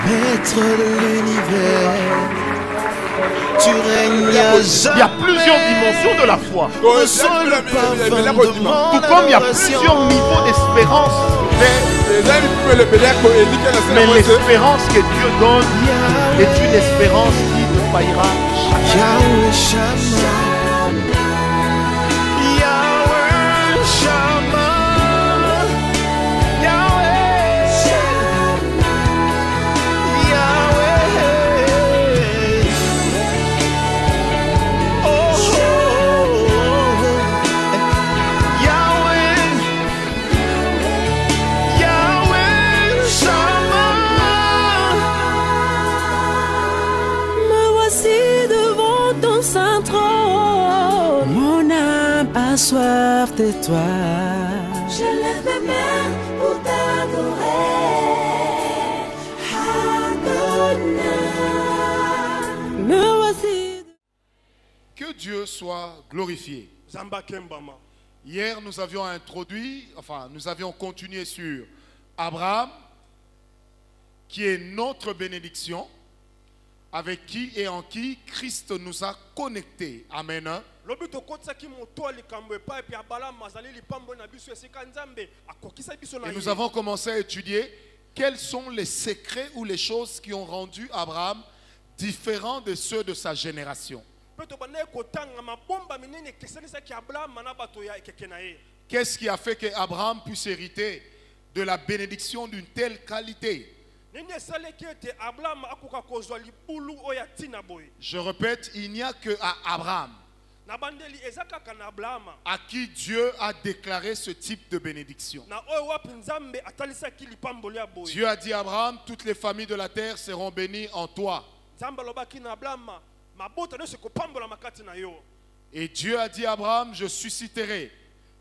Maître de l'univers, tu règnes jamais. Il y a plusieurs dimensions de la foi. Au sol le parfum de mon Tout comme il y a adoration. plusieurs niveaux d'espérance. Mais Mais l'espérance que Dieu donne est une espérance qui ne faillira jamais. Yahweh Shammah, Yahweh Shammah, Yahweh, Yahweh, oh, oh, oh. Yahweh, Yahweh Shammah. Me voici devant ton saint trône. Mon âme a soif de toi. Je lève mes mains pour t'adorer. Adonai. Me voici. Que Dieu soit glorifié. Zamba Kembama. Hier, nous avions nous avions continué sur Abraham, qui est notre bénédiction, avec qui et en qui Christ nous a connectés. Amen. Lobito kotsaki moto likambo epa epi abala mazali lipambo na biso esika nzambe akokisa biso na Et nous ye. avons commencé à étudier quels sont les secrets ou les choses qui ont rendu Abraham différent de ceux de sa génération. Pe to bana kotanga mabomba minene keselisaki Abraham na bato ya ekeke na ye. Qu'est-ce qui a fait qu'Abraham puisse hériter de la bénédiction d'une telle qualité? Nini esaleki ete Abraham akoka kozwa libulu oyo atina boye. Je répète, il n'y a que à Abraham Na bandeli eza kaka na Abraham. à qui Dieu a déclaré ce type de bénédiction. Na oyo wapi nzambe atalisaki lipamboli ya boye. Dieu a dit à Abraham, toutes les familles de la terre seront bénies en toi. Nzambe alobaki na Abraham mabota nyonso ekopambola makati na yo. Et Dieu a dit à Abraham, je susciterai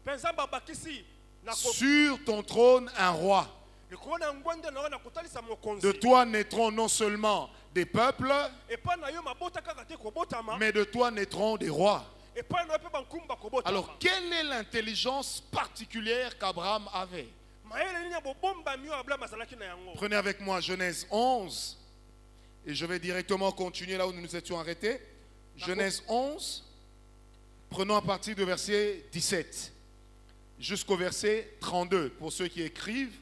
Pe nzambe abakisi na sur ton trône un roi. likolo na ngwende na yo na kotalisa mokonzi. De toi naîtront non seulement des peuples, Epa na yo mabota kaka te kobotama. mais de toi naîtront des rois. Epa na yo pe bankumba kobotama. Alors, quelle est l'intelligence particulière qu'Abraham avait? mayele nini ya bobomba mio Abraham azalaki na yango. Prenez avec moi Genèse 11, et je vais directement continuer là où nous nous étions arrêtés. Genèse 11, prenons à partir du verset 17 jusqu'au verset 32 pour ceux qui écrivent.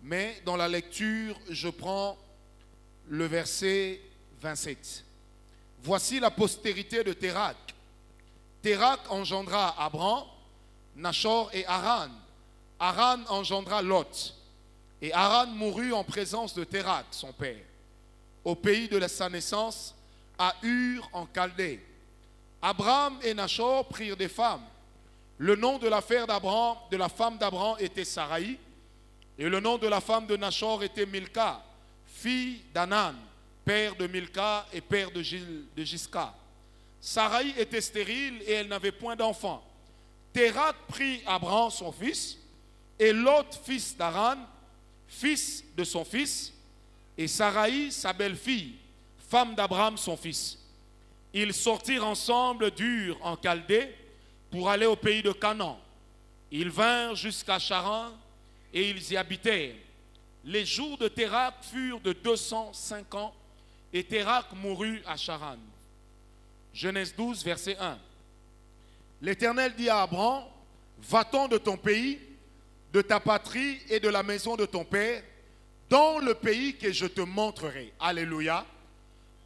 Mais dans la lecture, je prends le verset 27. Voici la postérité de Térak. Térak engendra Abram, Nachor et Haran. Haran engendra Lot. Et Haran mourut en présence de Térak, son père, au pays de sa naissance, à Ur en Chaldée. Abram et Nachor prirent des femmes. Le nom de la femme d'Abram était Saraï. Et le nom de la femme de Nachor était Milka, fille d'Anan, père de Milka et père de Gisca. Saraï était stérile et elle n'avait point d'enfant. Térak prit Abram son fils, et Lot, fils d'Aran, fils de son fils, et Saraï, sa belle-fille, femme d'Abram son fils. Ils sortirent ensemble d'Ur en Chaldée pour aller au pays de Canaan. Ils vinrent jusqu'à Charan, et ils y habitèrent. Les jours de Térak furent de 205 ans, et Térak mourut à Charan. Genèse 12, verset 1. L'Éternel dit à Abram, va-t'en de ton pays, de ta patrie et de la maison de ton père, dans le pays que je te montrerai. Alléluia.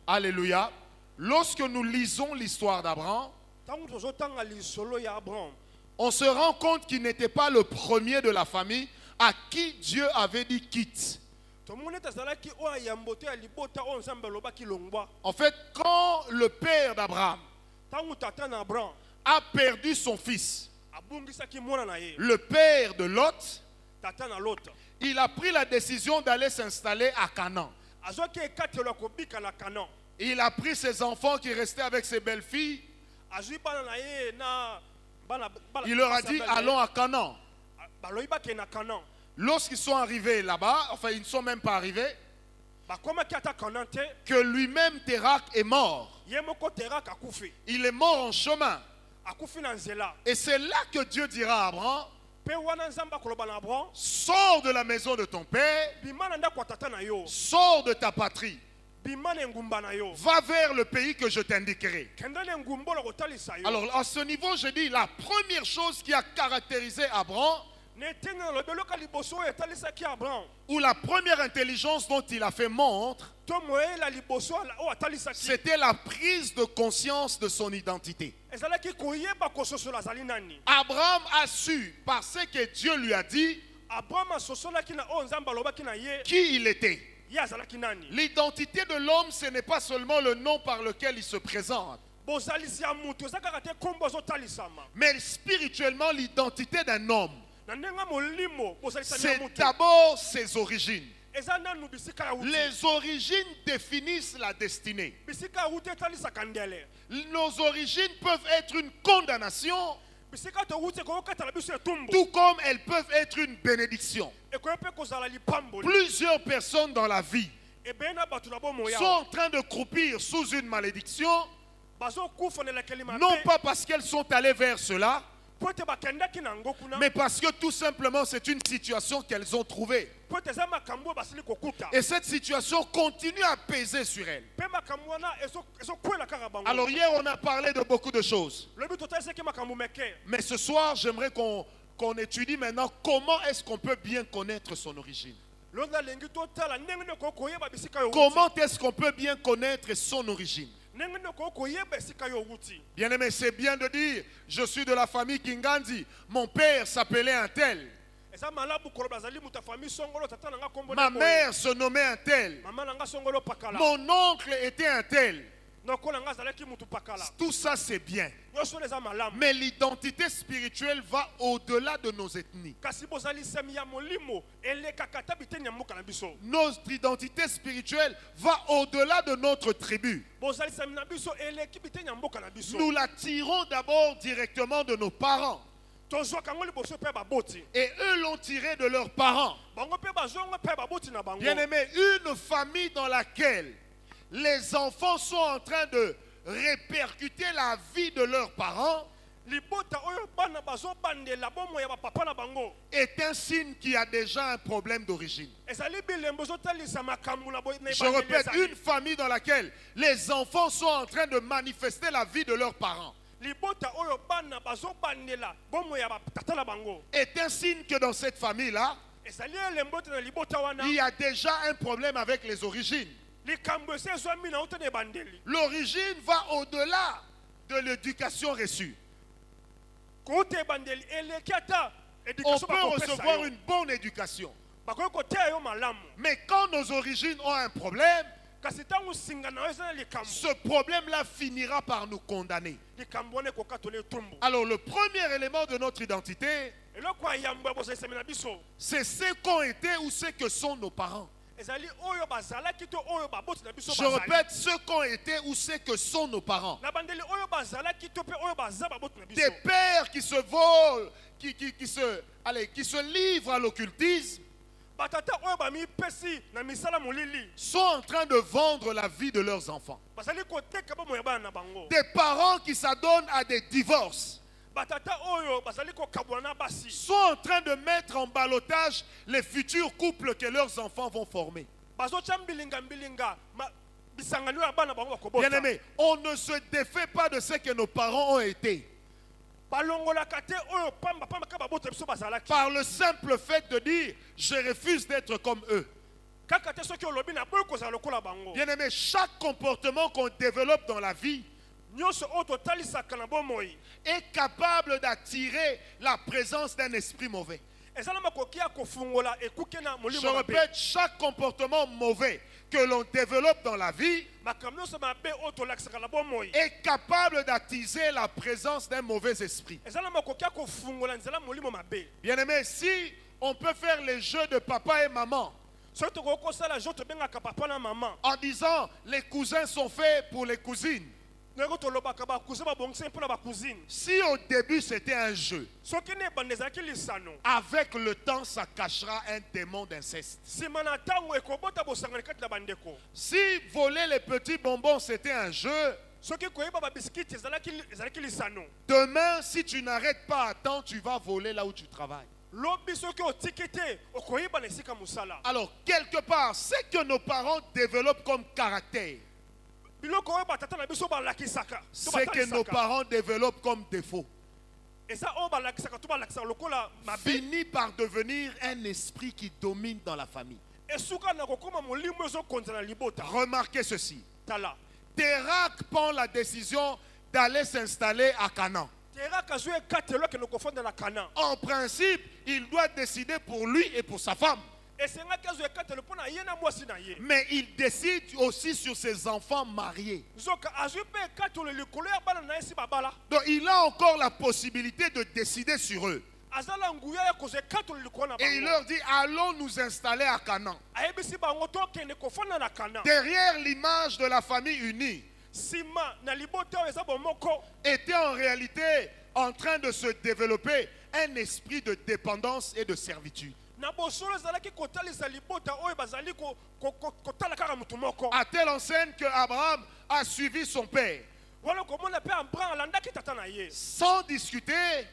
Alléluia. Lorsque nous lisons l'histoire d'Abraham, Tango tozotanga lisolo ya Abraham. on se rend compte qu'il n'était pas le premier de la famille à qui Dieu avait dit quitte. Tomoni tazalaki oyo yambote ya libota oyo nzambe alobaki longwa. En fait, quand le père d'Abraham Tango tata na Abraham a perdu son fils, abungisaki mwana na ye. le père de Lot, Tata na Lot. il a pris la décision d'aller s'installer à Canaan. Azwaki ekatelo kobika na Canaan. Il a pris ses enfants qui restaient avec ses belles-filles. Azwi bana na ye na bana Il leur a dit, allons à Canaan. baloyibaki na Canaan. Lorsqu'ils sont arrivés là-bas, enfin ils ne sont même pas arrivés, Bakomaki ata Canaan te. que lui-même Térak est mort. Ye moko Térak akufi. Il est mort en chemin. Akufi na nzela. Et c'est là que Dieu dira à Abraham, Pe Pe wana nzamba koloba na Abraham, sors de la maison de ton père, bimana ndako tata na yo, sors de ta patrie, bimana ngumba na yo. va vers le pays que je t'indiquerai. Kendane ngumbo la kotalisa yo. Alors à ce niveau, je dis la première chose qui a caractérisé Abraham, Netena lo beloka liboso etalisa ki Abraham. ou la première intelligence dont il a fait montre, To moye la liboso la o atalisa ki. c'était la prise de conscience de son identité. Ezala ki koyeba kososo la zali nani. Abraham a su, par ce que Dieu lui a dit, Abraham asosola ki na o nzamba loba ki na ye. qui il était. Ye azala ki nani. L'identité de l'homme, ce n'est pas seulement le nom par lequel il se présente, Bozalisi ya mutu ezaka kate kombo zo talisama. mais spirituellement, l'identité d'un homme, Na nenga molimo bozalisa ya c'est mutu. d'abord ses origines. Eza nanu bisika ya uti. Les origines définissent la destinée. Bisika ya uti etalisa kandele. Nos origines peuvent être une condamnation, Bisika to uti ko katala biso etumbu. tout comme elles peuvent être une bénédiction. E ko pe kozala lipambo. Plusieurs personnes dans la vie E bena batu na bomo ya. sont en train de croupir sous une malédiction, Bazo kufa ne la kelima. non pas parce qu'elles sont allées vers cela, Pote bakenda ki na ngokuna. mais parce que tout simplement c'est une situation qu'elles ont trouvée. Pote za makambo basili kokuta. Et cette situation continue à peser sur elles. Pe makambo na ezo kwela kaka bango. Alors hier on a parlé de beaucoup de choses, Le but total c'est que makambo meke. mais ce soir j'aimerais qu'on étudie maintenant comment est-ce qu'on peut bien connaître son origine. L'autre la lengi total ndenge ne ko koyeba bisika yo. Comment est-ce qu'on peut bien connaître son origine? Ndenge ne ko koyeba bisika yo uti. Bien-aimé, c'est bien de dire, je suis de la famille Kingandi, mon père s'appelait un tel, Eza malabu koloba zali muta famille songolo tata na nga kombo ma mère se nommait un tel, Mama na nga songolo pakala. mon oncle était un tel. Noko na nga zalaki mutu pakala. Tout ça c'est bien, Nyonso eza malamu. mais l'identité spirituelle va au-delà de nos ethnies. Kasi bozali semi ya molimo eleka kata biteni ya mboka na biso. Notre identité spirituelle va au-delà de notre tribu. Bozali semi na biso eleki biteni ya mboka na biso. Nous la tirons d'abord directement de nos parents. Tozwa kango liboso pe baboti. Et eux l'ont tiré de leurs parents. Bango pe bazongo pe baboti na bango. Bien-aimé, une famille dans laquelle les enfants sont en train de répercuter la vie de leurs parents Libota oyo bana bazo bandela bomo ya papa na bango. est un signe qu'il y a déjà un problème d'origine. Ezali bilembo zo talisa makambu na boy na Je répète, une famille dans laquelle les enfants sont en train de manifester la vie de leurs parents Libota oyo bana bazo bandela bomo ya tata na bango. est un signe que dans cette famille-là, Ezali elembo na libota wana. il y a déjà un problème avec les origines. Likambo se zo mina utene bandeli. L'origine va au-delà de l'éducation reçue. Kote bandeli eleki ata On éducation peut recevoir une bonne éducation, bakoy kotea yo malamu. mais quand nos origines ont un problème, Kasi tangu singa na yo eza likambo. ce problème-là finira par nous condamner. Likambo ne kokatole tumbu. Alors le premier élément de notre identité, Eloko ayambo ya bozali semi na biso. c'est ce qu'ont été ou ce que sont nos parents. Ezali oyo bazalaki to oyo baboti na biso Je bazali. répète, ce qu'ont été ou ce que sont nos parents. Na bandeli oyo bazalaki to pe oyo baza baboti na biso. Des pères qui se volent, qui se livrent à l'occultisme, Batata oyo bamipesi na misala molili. sont en train de vendre la vie de leurs enfants. Bazali koteka bomo ya bana na bango. Des parents qui s'adonnent à des divorces Batata oyo bazali kokabwana na basi. sont en train de mettre en ballottage les futurs couples que leurs enfants vont former. Bazocha mbilinga bisangano ya bana bango bakobota. Bien-aimés, on ne se défait pas de ce que nos parents ont été Balongolaka te oyo pamba ka babota biso bazalaki. par le simple fait de dire je refuse d'être comme eux. Kaka te soki olobi na boyo kozala lokola bango. Bien-aimés, chaque comportement qu'on développe dans la vie Nyonso oyo totalisaka na bomoi. est capable d'attirer la présence d'un esprit mauvais. Ezala makoki ya kofungola ekuke na Je molimo mabe. répète, chaque comportement mauvais que l'on développe dans la vie Makambo nyonso mabe oyo tolakisaka na bomoi. est capable d'attiser la présence d'un mauvais esprit. Ezala makoki ya kofungola nzela molimo mabe. Bien-aimés, si on peut faire les jeux de papa et maman Soki tokokosala jo tobengaka papa na mama. en disant les cousins sont faits pour les cousines, Ndenge tolobaka bakusin babongisi mpona bacousine. si au début c'était un jeu, Soki ne ebanda ezalaki lisano. avec le temps ça cachera un démon d'inceste. Nsima na ntango ekobota bosangani kati na bandeko. Si voler les petits bonbons c'était un jeu, Soki koyeba babiskiti ezalaki lisano. demain si tu n'arrêtes pas à temps, tu vas voler là où tu travailles. lobi soki otiki te okoyiba na esika mosala. Alors, quelque part, c'est que nos parents développent comme caractère, Biloko oyo batata na biso balakisaka. to c'est que nos batalisaka. parents développent comme défaut, Eza oyo balakisaka to balakisaka lokola mabe. finit par devenir un esprit qui domine dans la famille. Esuka na kokoma molimo ezokonza na libota. Remarquez ceci. Tala. Térac prend la décision d'aller s'installer à Canaan. Teraka zwe katelo ke nokofanda na Kana. En principe, il doit décider pour lui et pour sa femme. Esenga kazo katelo pona yena mwasi na ye. Mais il décide aussi sur ses enfants mariés. Zoka azwe pe katelo likolo ya bana na esi babala. Donc il a encore la possibilité de décider sur eux. Azala nguya ya koze katelo likolo na Et il bango. leur dit, allons nous installer à Canaan. Ayebisi bango to kende kofanda na Kana. Derrière l'image de la famille unie, Sima na libota oyo eza bomoko. était en réalité en train de se développer un esprit de dépendance et de servitude. Na bosolo ezalaki kotalisa libota oyo bazali kotala kaka mutu moko. À telle enseigne que Abraham a suivi son père Wala komona pe Abraham alandaki tata na ye. sans discuter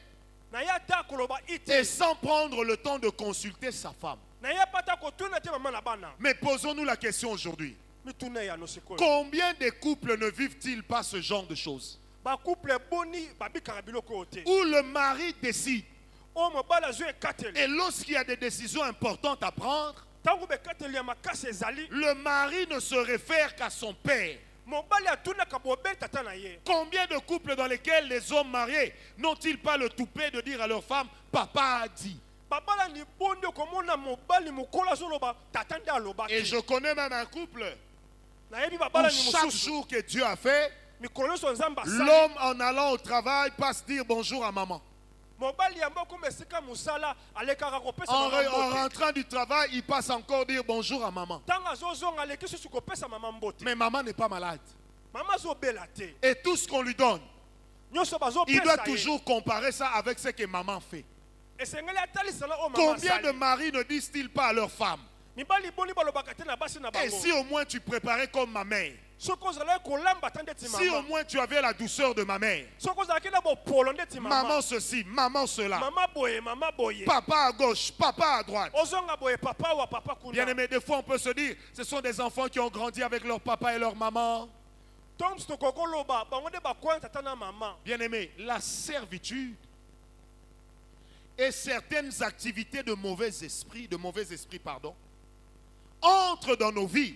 Na ye ata koloba et ite. sans prendre le temps de consulter sa femme. Na ye pata kotuna te mama na bana. Mais posons-nous la question aujourd'hui. Mituna ya no sikoyo. Combien de couples ne vivent-ils pas ce genre de choses? Ba couple boni babikaka biloko oyo te. Où le mari décide, O mobala azwi ekateli. et lorsqu'il y a des décisions importantes à prendre, Tango bekateli ya makasi ezali. le mari ne se réfère qu'à son père. Mobali atunaka bobe tata na ye. Combien de couples dans lesquels les hommes mariés n'ont-ils pas le toupet de dire à leur femme, papa a dit? Babala ni bondi komona mobali mukolo azoloba tata nde aloba Et te. je connais même un couple Na yebi où babala ni chaque mususu. jour que Dieu a fait, Mikolo nyonso nzambe asali. l'homme en allant au travail passe dire bonjour à maman. Mobali yango koma esika mosala alekaka kopesa En mama mbote. rentrant du travail, il passe encore dire bonjour à maman. Ntango azozonga aleki susu kopesa mama mbote. Mais maman n'est pas malade. Mama azobela te. Et tout ce qu'on lui donne, Nyonso il doit bazopesa ye. toujours comparer ça avec ce que maman fait. Esengeli atalisala oyo mama Combien de asali. maris ne disent-ils pas à leur femme, Mibali boni balobaka te na basi na et bango. si au moins tu préparais comme ma mère, Soki ozalaki kolamba ta ndeti si au mama. moins tu avais la douceur de ma mère, Soki ozalaki na bopolo ndeti mama. maman ceci, maman cela, Mama boye, mama boye. papa à gauche, papa à droite. Ozonga boye papa wa papa kuna. Bien aimé, des fois on peut se dire, ce sont des enfants qui ont grandi avec leur papa et leur maman. Tom stokoko loba bango de bakwanta tata na mama. Bien aimé, la servitude et certaines activités de mauvais esprit, entrent dans nos vies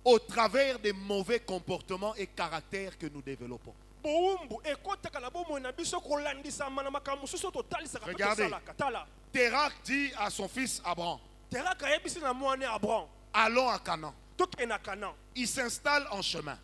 au travers des mauvais comportements et caractères que nous développons. Boumbu ekotaka na bomo na biso kolandisa mana makambo susu totalisaka pe Regardez. tosalaka. Tala. Térac dit à son fils Abraham, Teraka yebisi na mwana Abraham. allons à Canaan. Toke na Kana. Il s'installe en chemin.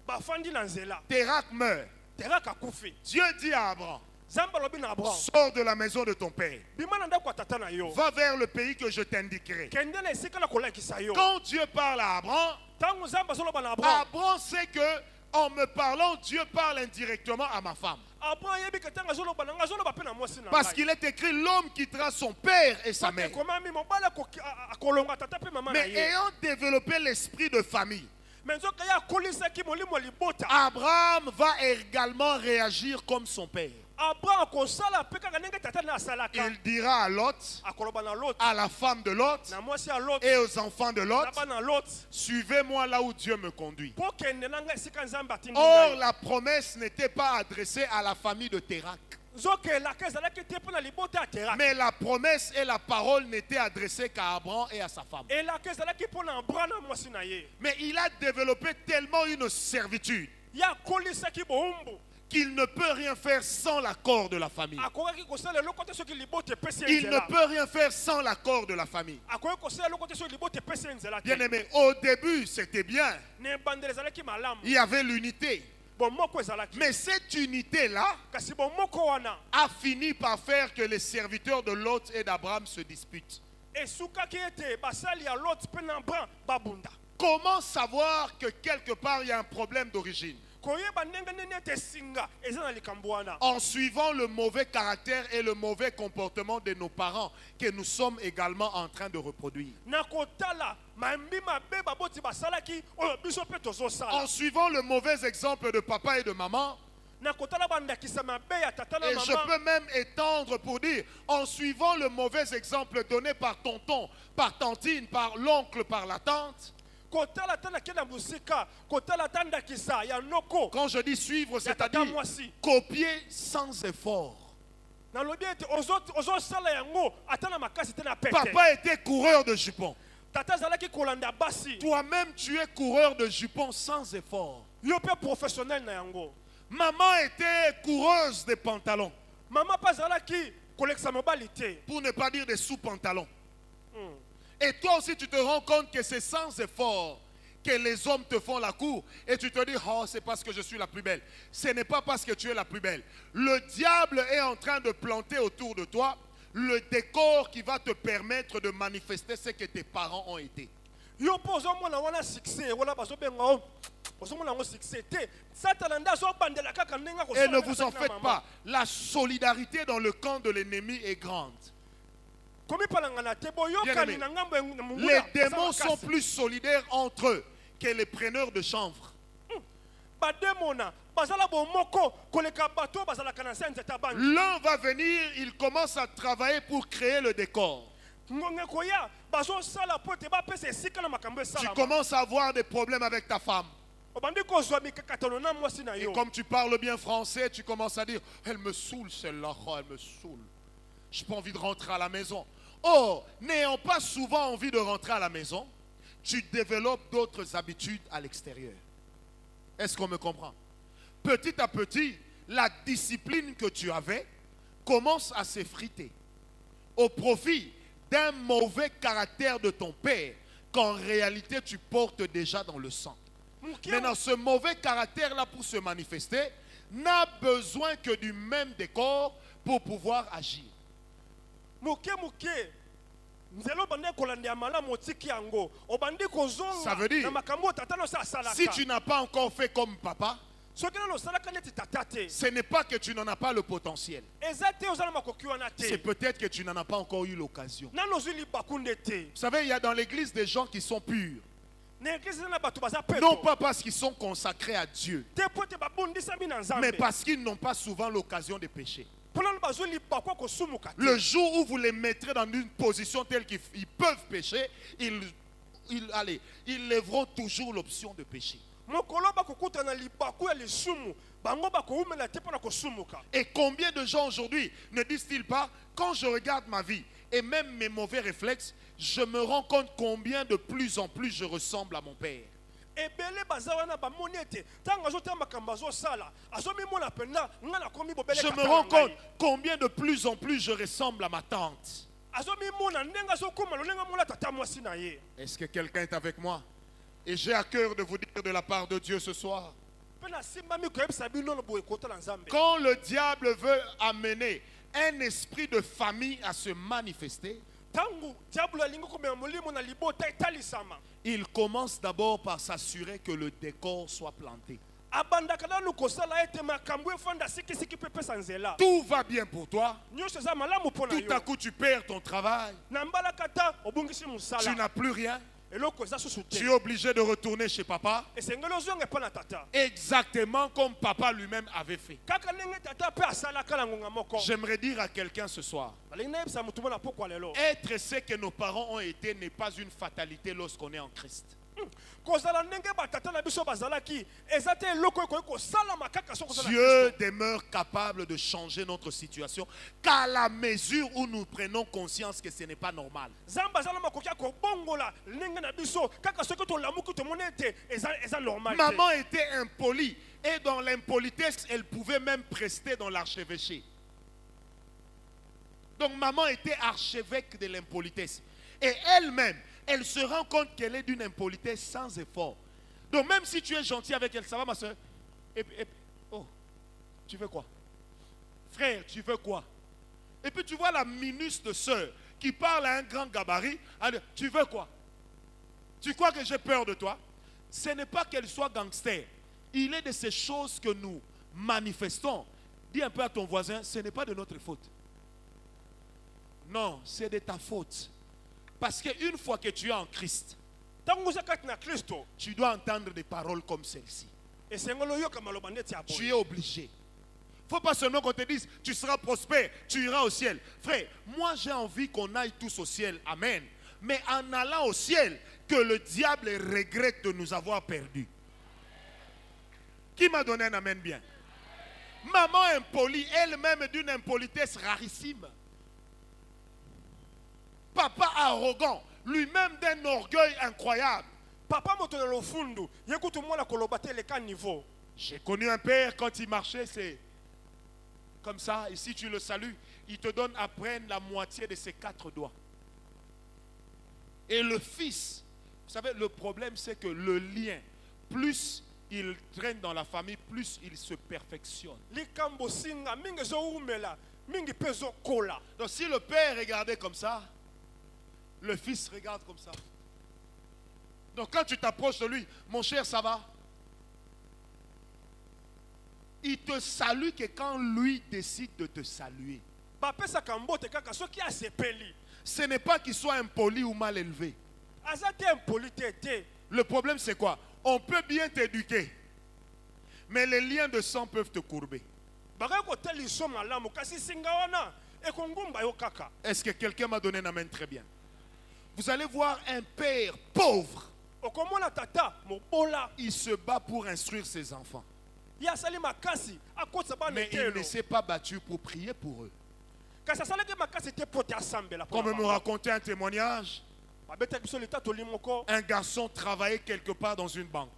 Bafandi na nzela. Térac meurt. Teraka kufi. Dieu dit à Abraham, Zamba lobi na Abraham. sors de la maison de ton père. Bima na ndako ya tata na yo. Va vers le pays que je t'indiquerai. Kende na esika na kolakisa yo. Quand Dieu parle à Abraham, Tango Zamba zoloba na Abraham. Abraham sait que en me parlant, Dieu parle indirectement à ma femme. Abraham yebi ke tanga zoloba na nga zoloba pe na mwasi na. Parce qu'il est écrit, l'homme quittera son père et sa mère. Komami mobala akolonga tata pe mama na Mais ye. ayant développé l'esprit de famille, Mais nzoka ya kolisaki molimo libota. Abraham va également réagir comme son père. Abraham kosala pe kaka ndenge tata na asalaka. Il dira à Lot, Akoloba na Lot. à la femme de Lot Na mwasi ya Lot. et aux enfants de Lot, Na bana Lot. suivez-moi là où Dieu me conduit. Po kende na nga esika nzambe atindi Or, ngai. la promesse n'était pas adressée à la famille de Térac. Zokelaka ezalaki te mpo na libota ya Teraka. Mais la promesse et la parole n'étaient adressées qu'à Abraham et à sa femme. Elaka ezalaki mpo na Abraham na mwasi na ye. Mais il a développé tellement une servitude Ya kolisaki boumbu. qu'il ne peut rien faire sans l'accord de la famille. Akokaki kosala eloko te soki libota epesi ye Il ne nzela. peut rien faire sans l'accord de la famille. Akoki kosala eloko te soki libota epesi ye nzela te. Bien aimé, au début, c'était bien. Na ebandeli ezalaki malamu. Il y avait l'unité. Bomoko ezalaki. Mais cette unité-là Kasi bomoko wana a fini par faire que les serviteurs de Lot et d'Abraham se disputent. esukaki ete basali ya Lot mpe na Abraham babunda. Comment savoir que quelque part il y a un problème d'origine? Koyeba ndenge nini ete singa eza na likambo wana. En suivant le mauvais caractère et le mauvais comportement de nos parents que nous sommes également en train de reproduire. Na kotala mambi mabe baboti basalaki oyo biso mpe tozosala. En suivant le mauvais exemple de papa et de maman, na kotala bandakisa mabe ya tata na Et je mama. peux même étendre pour dire, en suivant le mauvais exemple donné par tonton, par tantine, par l'oncle, par la tante. Kotala tana kena musika, kotala tanda kisa ya noko. Quand je dis suivre, Ya tata c'est-à-dire mwasi. copier sans effort. Na lobi ete ozo sala yango atana makasi tena pete. Papa était coureur de jupons. Tata zalaki kolanda basi. Toi-même, tu es coureur de jupons sans effort. Yo pe professionnel na yango. Maman était coureuse de pantalons. Mama pa zalaki kolekisa mobali te. Pour ne pas dire des sous-pantalons. Et toi aussi, tu te rends compte que c'est sans effort que les hommes te font la cour. Et tu te dis, oh, c'est parce que je suis la plus belle. Ce n'est pas parce que tu es la plus belle. Le diable est en train de planter autour de toi le décor qui va te permettre de manifester ce que tes parents ont été. Yo po ozo mona wana succès wala bazo benga o. Ozo mona ngo succès te. Satalanda zo bandela kaka nenga ko. Et ne vous en faites pas, la solidarité dans le camp de l'ennemi est grande. Bien-aimé, les démons sont plus solidaires entre eux que les preneurs de chanvre. L'un va venir, il commence à travailler pour créer le décor. Tu commences à avoir des problèmes avec ta femme. Et comme tu parles bien français, tu commences à dire, elle me saoule celle-là, oh, elle me saoule. Je n'ai pas envie de rentrer à la maison. Or, n'ayant pas souvent envie de rentrer à la maison, tu développes d'autres habitudes à l'extérieur. Est-ce qu'on me comprend? Petit à petit, la discipline que tu avais commence à s'effriter au profit d'un mauvais caractère de ton père qu'en réalité tu portes déjà dans le sang. Maintenant, ce mauvais caractère-là, pour se manifester, n'a besoin que du même décor pour pouvoir agir. Ça veut dire, si tu n'as pas encore fait comme papa, ce n'est pas que tu n'en as pas le potentiel. C'est peut-être que tu n'en as pas encore eu l'occasion. Vous savez, il y a dans l'église des gens qui sont purs. Non pas parce qu'ils sont consacrés à Dieu, mais parce qu'ils n'ont pas souvent l'occasion de pécher. Le jour où vous les mettrez dans une position telle qu'ils peuvent pécher, ils lèveront toujours l'option de pécher. Et combien de gens aujourd'hui ne disent-ils pas, quand je regarde ma vie et même mes mauvais réflexes, je me rends compte combien de plus en plus je ressemble à mon père. Je me rends compte combien de plus en plus je ressemble à ma tante. Est-ce que quelqu'un est avec moi? Et j'ai à cœur de vous dire de la part de Dieu ce soir, quand le diable veut amener un esprit de famille à se manifester, il commence d'abord par s'assurer que le décor soit planté. Tout va bien pour toi. Tout à coup, tu perds ton travail. Tu n'as plus rien. Tu es obligé de retourner chez papa. Exactement comme papa lui-même avait fait. J'aimerais dire à quelqu'un ce soir, être ce que nos parents ont été n'est pas une fatalité lorsqu'on est en Christ. Dieu demeure capable de changer notre situation qu'à la mesure où nous prenons conscience que ce n'est pas normal. Maman était impolie et dans l'impolitesse, elle pouvait même prester dans l'archevêché. Donc maman était archevêque de l'impolitesse. Et elle-même, elle se rend compte qu'elle est d'une impolitesse sans effort. Donc même si tu es gentil avec elle, ça va ma soeur? Oh, tu veux quoi? Frère, tu veux quoi? Et puis tu vois la minus de soeur qui parle à un grand gabarit. Tu veux quoi? Tu crois que j'ai peur de toi? Ce n'est pas qu'elle soit gangster. Il est de ces choses que nous manifestons. Dis un peu à ton voisin, ce n'est pas de notre faute. Non, c'est de ta faute. Parce qu'une fois que tu es en Christ, tu dois entendre des paroles comme celle-ci. Tu es obligé. Faut pas seulement qu'on te dise, tu seras prospère, tu iras au ciel. Frère, moi j'ai envie qu'on aille tous au ciel. Amen. Mais en allant au ciel, que le diable regrette de nous avoir perdus. Qui m'a donné un amen bien? Maman impolie, elle-même d'une impolitesse rarissime. Papa arrogant, lui-même d'un orgueil incroyable. Papa moto le fundu, yekutu mwana kolobate le kan niveau. J'ai connu un père, quand il marchait, c'est comme ça. Et si tu le salues, il te donne à prendre la moitié de ses 4 doigts. Et le fils, vous savez, le problème c'est que le lien, plus il traîne dans la famille, plus il se perfectionne. Likambo singa mingi zo umela, mingi pezo kola. Donc si le père regardait comme ça, le fils regarde comme ça. Donc quand tu t'approches de lui, mon cher, ça va? Il te salue que quand lui décide de te saluer. Bapesa kambote kaka soki asepeli. Ce n'est pas qu'il soit impoli ou mal élevé. Azate impolité. Le problème c'est quoi? On peut bien t'éduquer, mais les liens de sang peuvent te courber. Est-ce que quelqu'un m'a donné un amen très bien? Vous allez voir un père pauvre. Il se bat pour instruire ses enfants. Mais il ne s'est pas battu pour prier pour eux. Comme me racontait un témoignage, un garçon travaillait quelque part dans une banque.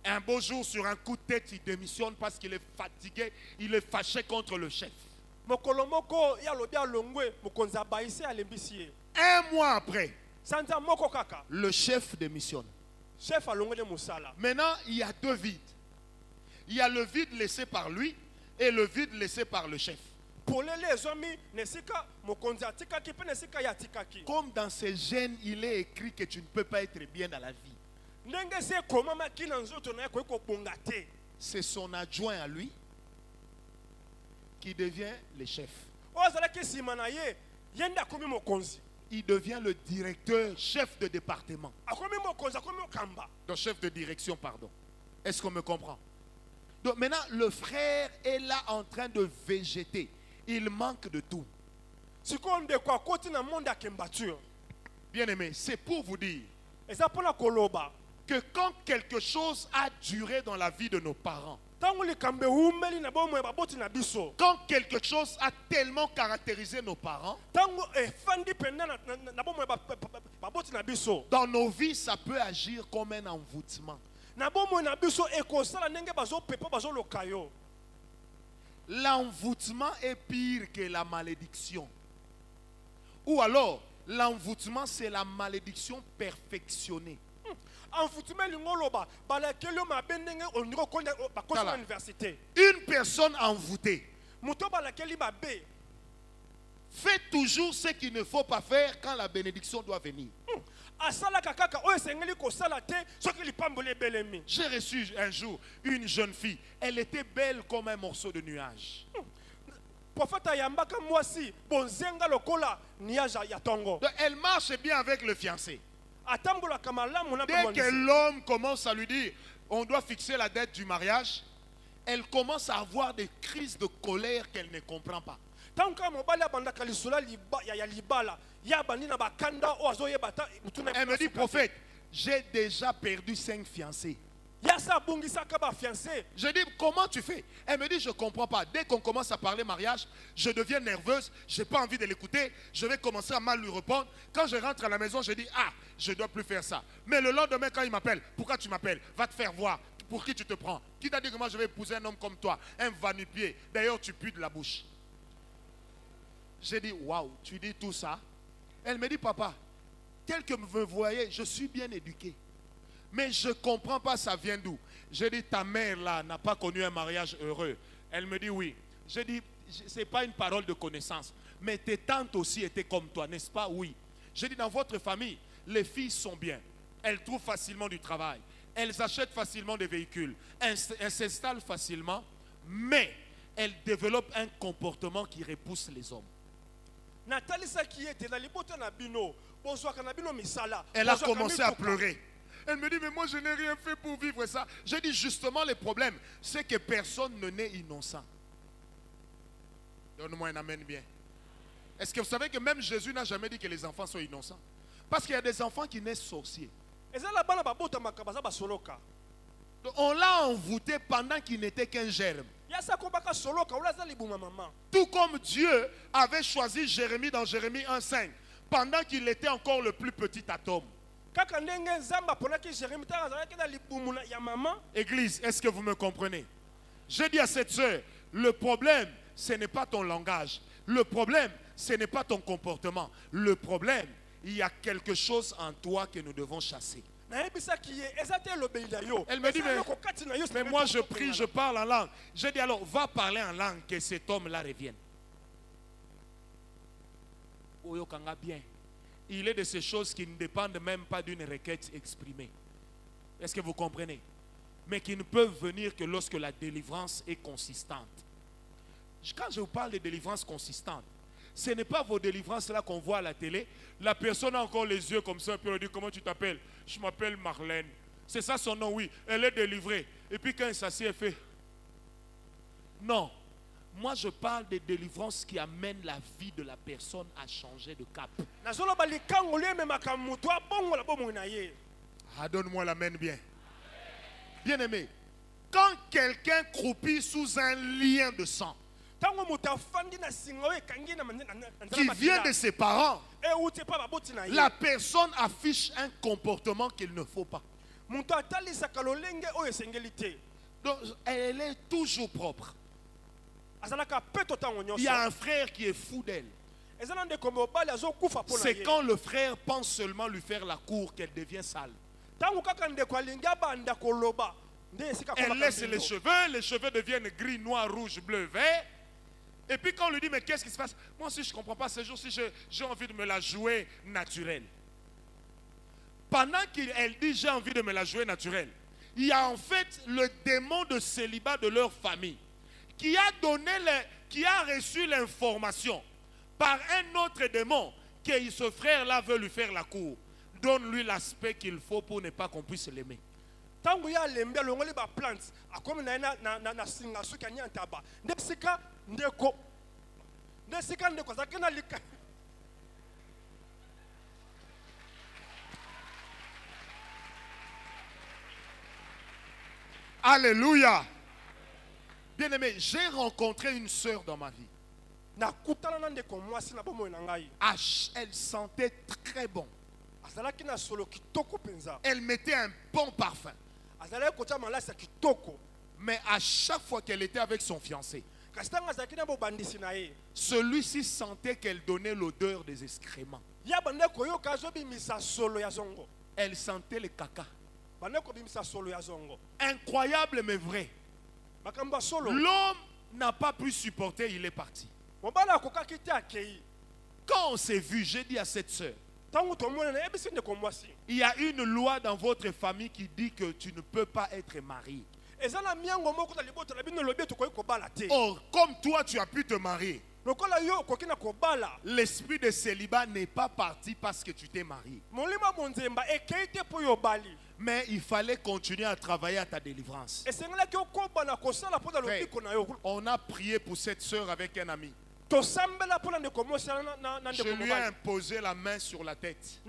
Un beau jour, sur un coup de tête, il démissionne parce qu'il est fatigué, il est fâché contre le chef. Un mois après, le chef démissionne. Maintenant, il y a 2 vides. Il y a le vide laissé par lui et le vide laissé par le chef. Comme dans ses gènes, il est écrit que tu ne peux pas être bien dans la vie. C'est son adjoint à lui qui devient le chef. Il devient le directeur, chef de département. Donc chef de direction, pardon. Est-ce qu'on me comprend? Donc maintenant, le frère est là en train de végéter. Il manque de tout. Bien aimé, c'est pour vous dire que quand quelque chose a duré dans la vie de nos parents, quand quelque chose a tellement caractérisé nos parents, dans nos vies, ça peut agir comme un envoûtement. L'envoûtement est pire que la malédiction. Ou alors, l'envoûtement, c'est la malédiction perfectionnée. Une personne envoûtée fait toujours ce qu'il ne faut pas faire quand la bénédiction doit venir. J'ai reçu un jour une jeune fille. Elle était belle comme un morceau de nuage. Donc, elle marche bien avec le fiancé. Dès que l'homme commence à lui dire on doit fixer la date du mariage, elle commence à avoir des crises de colère qu'elle ne comprend pas. Elle me dit, prophète, j'ai déjà perdu 5 fiancés. Je dis, comment tu fais? Elle me dit, je ne comprends pas. Dès qu'on commence à parler mariage, je deviens nerveuse, je n'ai pas envie de l'écouter, je vais commencer à mal lui répondre. Quand je rentre à la maison, je dis, ah, je ne dois plus faire ça. Mais le lendemain, quand il m'appelle, pourquoi tu m'appelles? Va te faire voir. Pour qui tu te prends? Qui t'a dit que moi je vais épouser un homme comme toi? Un va-nu-pied. D'ailleurs, tu pues de la bouche. J'ai dit, waouh, tu dis tout ça? Elle me dit, papa, tel que vous me voyez, je suis bien éduqué. Mais je ne comprends pas, ça vient d'où? J'ai dit, ta mère là n'a pas connu un mariage heureux. Elle me dit oui. J'ai dit, ce n'est pas une parole de connaissance. Mais tes tantes aussi étaient comme toi, n'est-ce pas? Oui. J'ai dit, dans votre famille, les filles sont bien. Elles trouvent facilement du travail. Elles achètent facilement des véhicules. Elles s'installent facilement. Mais elles développent un comportement qui repousse les hommes. Elle a commencé à pleurer. Elle me dit, mais moi je n'ai rien fait pour vivre ça. J'ai dit, justement, le problème, c'est que personne ne naît innocent. Donne-moi un amen bien. Est-ce que vous savez que même Jésus n'a jamais dit que les enfants sont innocents? Parce qu'il y a des enfants qui naissent sorciers. Donc, on l'a envoûté pendant qu'il n'était qu'un germe. Tout comme Dieu avait choisi Jérémie dans Jérémie 1,5, pendant qu'il était encore le plus petit atome. Église, est-ce que vous me comprenez? J'ai dit à cette soeur, le problème, ce n'est pas ton langage. Le problème, ce n'est pas ton comportement. Le problème, il y a quelque chose en toi que nous devons chasser. Elle me dit, mais moi je prie, je parle en langue. J'ai dit alors, va parler en langue, que cet homme-là revienne. Bien. Il est de ces choses qui ne dépendent même pas d'une requête exprimée. Est-ce que vous comprenez? Mais qui ne peuvent venir que lorsque la délivrance est consistante. Quand je vous parle de délivrance consistante, ce n'est pas vos délivrances là qu'on voit à la télé. La personne a encore les yeux comme ça, et puis elle dit, comment tu t'appelles? Je m'appelle Marlène. C'est ça son nom, oui. Elle est délivrée. Et puis quand elle s'assied, elle fait... Non. Moi, je parle des délivrances qui amènent la vie de la personne à changer de cap. Ah, donne-moi l'amen bien. Bien aimé, quand quelqu'un croupit sous un lien de sang, qui vient de ses parents, la personne affiche un comportement qu'il ne faut pas. Donc, elle est toujours propre. Il y a un frère qui est fou d'elle. C'est quand le frère pense seulement lui faire la cour qu'elle devient sale. Elle laisse les cheveux deviennent gris, noir, rouge, bleu, vert. Et puis quand on lui dit, mais qu'est-ce qui se passe? Moi aussi je ne comprends pas, ces jours-ci j'ai envie de me la jouer naturelle. Pendant qu'elle dit j'ai envie de me la jouer naturelle, il y a en fait le démon de célibat de leur famille qui a reçu l'information par un autre démon que ce frère-là veut lui faire la cour. Donne-lui l'aspect qu'il faut pour ne pas qu'on puisse l'aimer. Alléluia. Bien-aimé, j'ai rencontré une sœur dans ma vie. Elle sentait très bon. Elle mettait un bon parfum. Mais à chaque fois qu'elle était avec son fiancé, celui-ci sentait qu'elle donnait l'odeur des excréments. Elle sentait le caca. Incroyable mais vrai. L'homme n'a pas pu supporter, il est parti. Quand on s'est vu, j'ai dit à cette sœur, il y a une loi dans votre famille qui dit que tu ne peux pas être marié. Or, comme toi tu as pu te marier, l'esprit de célibat n'est pas parti parce que tu t'es marié. Mais il fallait continuer à travailler à ta délivrance. On a prié pour cette sœur avec un ami. Je lui ai imposé la main sur la tête.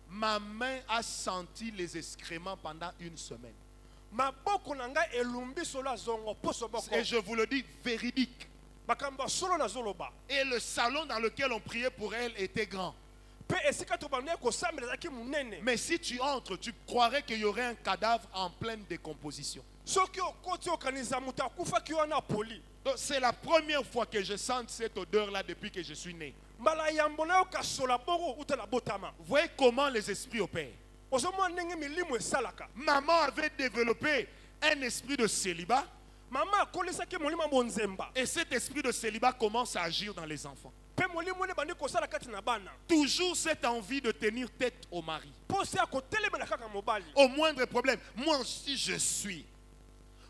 Ma main a senti les excréments pendant une semaine. Et je vous le dis véridique. Et le salon dans lequel on priait pour elle était grand. Mais si tu entres, tu croirais qu'il y aurait un cadavre en pleine décomposition. Donc c'est la première fois que je sens cette odeur-là depuis que je suis né. Vous voyez comment les esprits opèrent. Maman avait développé un esprit de célibat. Et cet esprit de célibat commence à agir dans les enfants. Toujours cette envie de tenir tête au mari. Au moindre problème. Moi aussi je suis.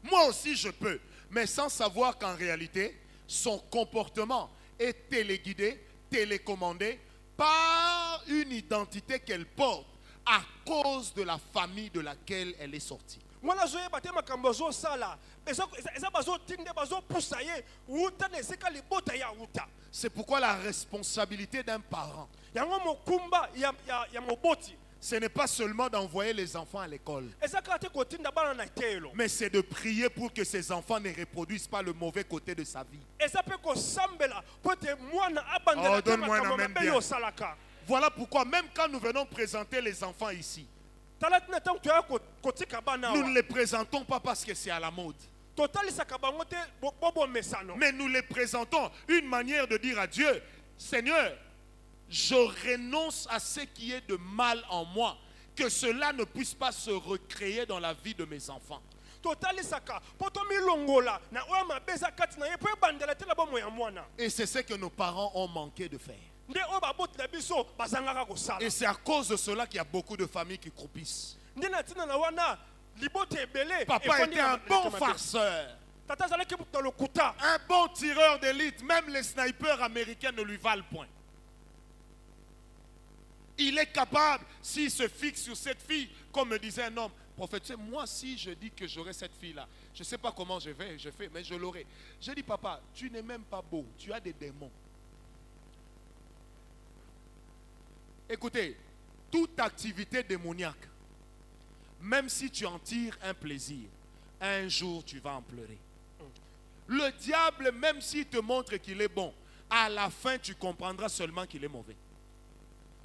Moi aussi je peux. Mais sans savoir qu'en réalité, son comportement est téléguidé, télécommandé par une identité qu'elle porte à cause de la famille de laquelle elle est sortie. mwana azoyeba te makambo azosala eza bazotinde bazopusa ye wuta na esika libota ya wuta. C'est pourquoi la responsabilité d'un parent, Yango mokumba ya moboti ce n'est pas seulement d'envoyer les enfants à l'école, eza kaka te kotinda bana na etelo, mais c'est de prier pour que ces enfants ne reproduisent pas le mauvais côté de sa vie. eza mpe kosambela po ete mwana abandela Oh, te donne-moi un makambo amen mabe bien. yo osalaka. Voilà pourquoi même quand nous venons présenter les enfants ici, Tala tina ntango toya kotika bana nous ne awa les présentons pas parce que c'est à la mode, totalisaka bango te bobomesano, mais nous les présentons une manière de dire à Dieu, Seigneur, je renonce à ce qui est de mal en moi, que cela ne puisse pas se recréer dans la vie de mes enfants. totalisaka po tomilongola na oyo mabe eza kati na ye po ebandela te na bomo ya mwana Et c'est ce que nos parents ont manqué de faire. nde oyo baboti na biso bazangaka kosala. Et c'est à cause de cela qu'il y a beaucoup de familles qui croupissent. nde na ntina na wana libota ebele Papa efandi était na un bon mabe. farceur, tata azalaki moto na lokuta, un bon tireur d'élite. Même les snipers américains ne lui valent point. Il est capable, s'il se fixe sur cette fille, comme me disait un homme, prophète, tu sais, moi si je dis que j'aurai cette fille-là, je ne sais pas comment je fais, mais je l'aurai. Je dis, papa, tu n'es même pas beau, tu as des démons. Écoutez, toute activité démoniaque, même si tu en tires un plaisir, un jour tu vas en pleurer. Le diable, même s'il te montre qu'il est bon, à la fin tu comprendras seulement qu'il est mauvais.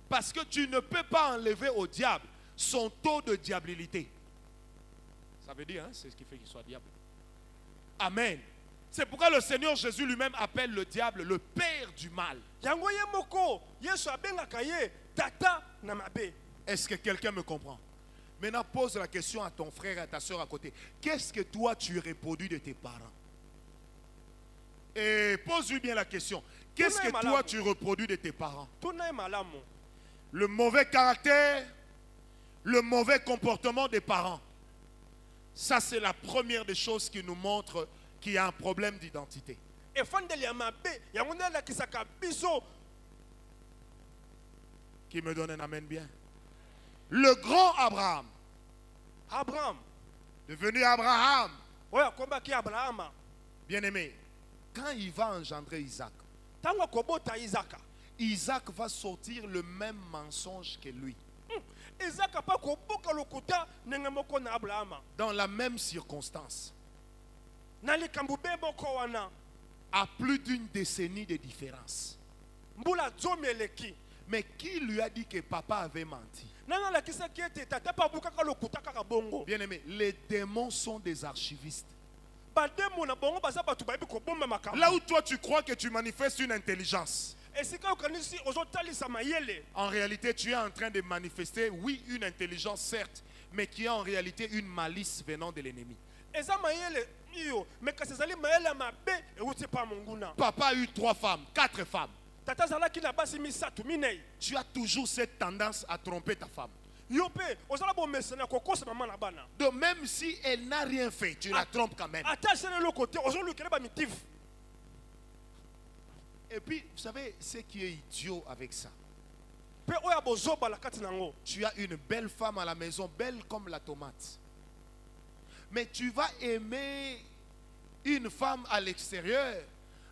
Parce que tu ne peux pas enlever au diable son taux de diabilité. Ça veut dire, hein, c'est ce qui fait qu'il soit diable. Amen. C'est pourquoi le Seigneur Jésus lui-même appelle le diable le père du mal. yango ye moko yesu abengaka ye tata na mabe. Est-ce que quelqu'un me comprend? Maintenant, pose la question à ton frère et à ta soeur à côté. Qu'est-ce que toi tu reproduis de tes parents? Et pose-lui bien la question. Qu'est-ce que toi tu reproduis de tes parents? tuna ye malamu Le mauvais caractère, le mauvais comportement des parents. Ça, c'est la première des choses qui nous montre qu'il y a un problème d'identité. efandeli ya mabe yango nde alakisaka biso. Qui me donne un amen bien? Le grand Abraham, Abraham devenu Abraham, oyo akombaki abrahama bien-aimé, quand il va engendrer Isaac, ntango akobota izaka, Isaac va sortir le même mensonge que lui. izaka mpe kobuka lokuta ndenge moko na abrahama Dans la même circonstance, na likambo be moko wana, à plus d'une décennie de différence. mbula zomi eleki Mais qui lui a dit que papa avait menti? nani alakisaki ete tata mpe abukaka lokuta kaka bongo. Bien-aimé, les démons sont des archivistes. bademo na bongo baza bato bayebi kobomba makambo. Là où toi tu crois que tu manifestes une intelligence, esika okanisi ozotalisa mayele, en réalité tu es en train de manifester, oui, une intelligence certes, mais qui est en réalité une malice venant de l'ennemi. eza mayele iyo me kasi ezali mayele ya mabe euti pa monguna. Papa a eu 3 femmes, 4 femmes. tata azalaki na basi misatu minei, Tu as toujours cette tendance à tromper ta femme. yo mpe ozala bomesana ya kokosa mama na bana. Donc même si elle n'a rien fait, tu la trompes quand même. ata asene eloko te ozolukela bamitifu. Et puis, vous savez, ce qui est idiot avec ça, mpe oyo bozobala kati nango, tu as une belle femme à la maison, belle comme la tomate. Mais tu vas aimer une femme à l'extérieur.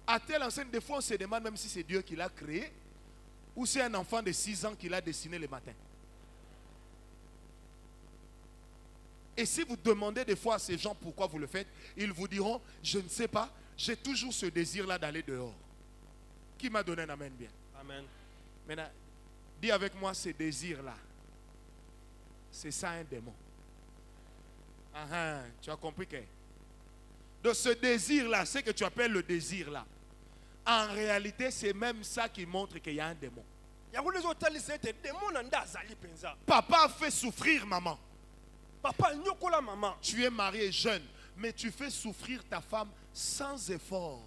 À telle enseigne, des fois on se demande même si c'est Dieu qui l'a créé ou c'est un enfant de 6 ans qui l'a dessiné le matin. Et si vous demandez des fois à ces gens pourquoi vous le faites, ils vous diront, je ne sais pas, j'ai toujours ce désir-là d'aller dehors. Qui m'a donné un amen bien? amen. Maintenant, dis avec moi ce désir-là. C'est ça un démon. Tu as compris que? De ce désir-là, ce que tu appelles le désir-là, en réalité, c'est même ça qui montre qu'il y a un démon. yango nde ezotalisa ete demo na nde azali mpenza. Papa a fait souffrir maman. papa anyokola mama, Tu es marié jeune, mais tu fais souffrir ta femme sans effort.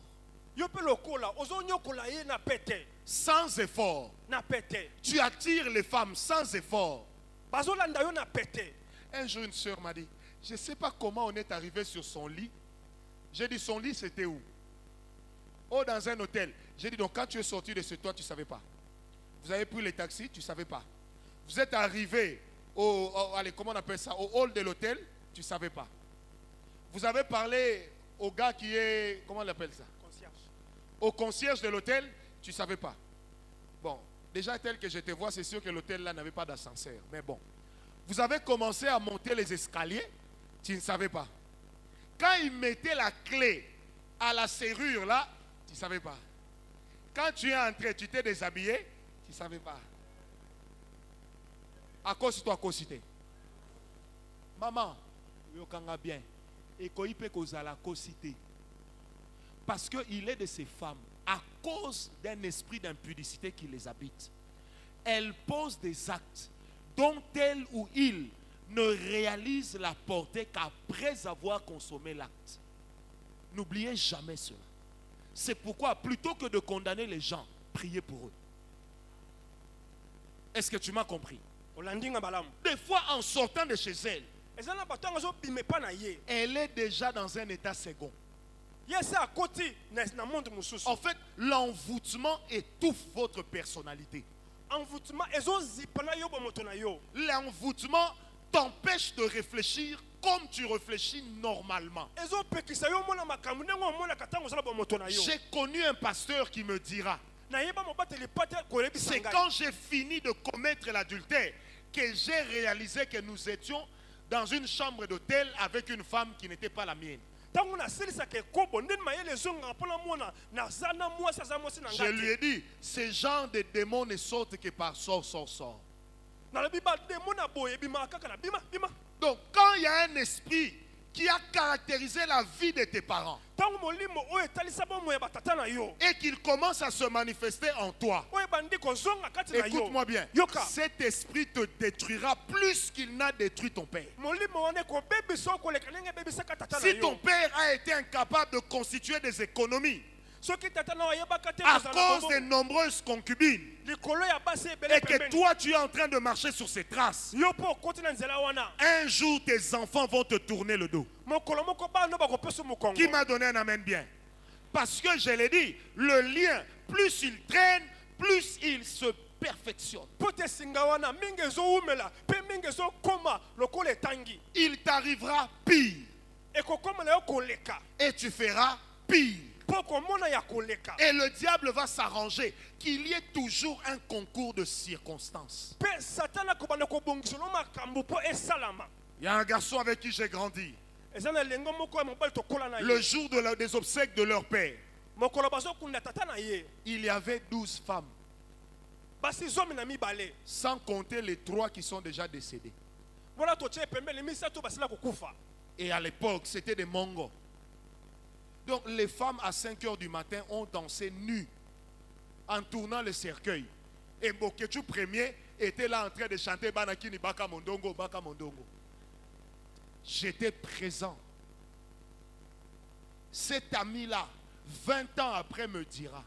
yo mpe lokola ozonyokola ye na pete Sans effort. na pete, Tu attires les femmes sans effort. bazolanda yo na pete. Un jour, une soeur m'a dit, je ne sais pas comment on est arrivé sur son lit. J'ai dit, son lit, c'était où? Oh, dans un hôtel. J'ai dit, donc quand tu es sorti de ce toit, tu ne savais pas. Vous avez pris les taxis, tu ne savais pas. Vous êtes arrivé allez, comment on appelle ça, au hall de l'hôtel, tu ne savais pas. Vous avez parlé au gars qui est, comment on appelle ça, Concierge. au concierge de l'hôtel, tu ne savais pas. Bon, déjà tel que je te vois, c'est sûr que l'hôtel là n'avait pas d'ascenseur. Mais bon, vous avez commencé à monter les escaliers, tu ne savais pas. Quand il mettait la clé à la serrure là, tu ne savais pas. Quand tu es entré, tu t'es déshabillé, tu ne savais pas. À cause de toi, cosité. Maman, yokanga bien. Et qu'il peut causer la cosité. Parce qu'il est de ces femmes, à cause d'un esprit d'impudicité qui les habite, elles posent des actes dont elle ou il ne réalise la portée qu'après avoir consommé l'acte. N'oubliez jamais cela. C'est pourquoi, plutôt que de condamner les gens, priez pour eux. Est-ce que tu m'as compris? Des fois, en sortant de chez elle, elle est déjà dans un état second. En fait, l'envoûtement étouffe votre personnalité. L'envoûtement t'empêche de réfléchir comme tu réfléchis normalement. J'ai connu un pasteur qui me dira, c'est quand j'ai fini de commettre l'adultère que j'ai réalisé que nous étions dans une chambre d'hôtel avec une femme qui n'était pas la mienne. Je lui ai dit, ce genre de démons ne sortent que par sort. Donc quand il y a un esprit qui a caractérisé la vie de tes parents et qu'il commence à se manifester en toi, écoute-moi bien, cet esprit te détruira plus qu'il n'a détruit ton père. Si ton père a été incapable de constituer des économies à cause des nombreuses concubines et que toi tu es en train de marcher sur ses traces, un jour tes enfants vont te tourner le dos. Qui m'a donné un amen bien? Parce que je l'ai dit, le lien, plus il traîne, plus il se perfectionne. Il t'arrivera pire et tu feras pire. Et le diable va s'arranger qu'il y ait toujours un concours de circonstances. Il y a un garçon avec qui j'ai grandi. Le jour des obsèques de leur père, il y avait 12 femmes, sans compter les 3 qui sont déjà décédés. Et à l'époque, c'était des Mongos. Donc les femmes à 5 h du matin ont dansé nues en tournant le cercueil. Et Bokechu premier était là en train de chanter Banakini Baka Mondongo, Baka Mondongo. J'étais présent. Cet ami-là, 20 ans après, me dira.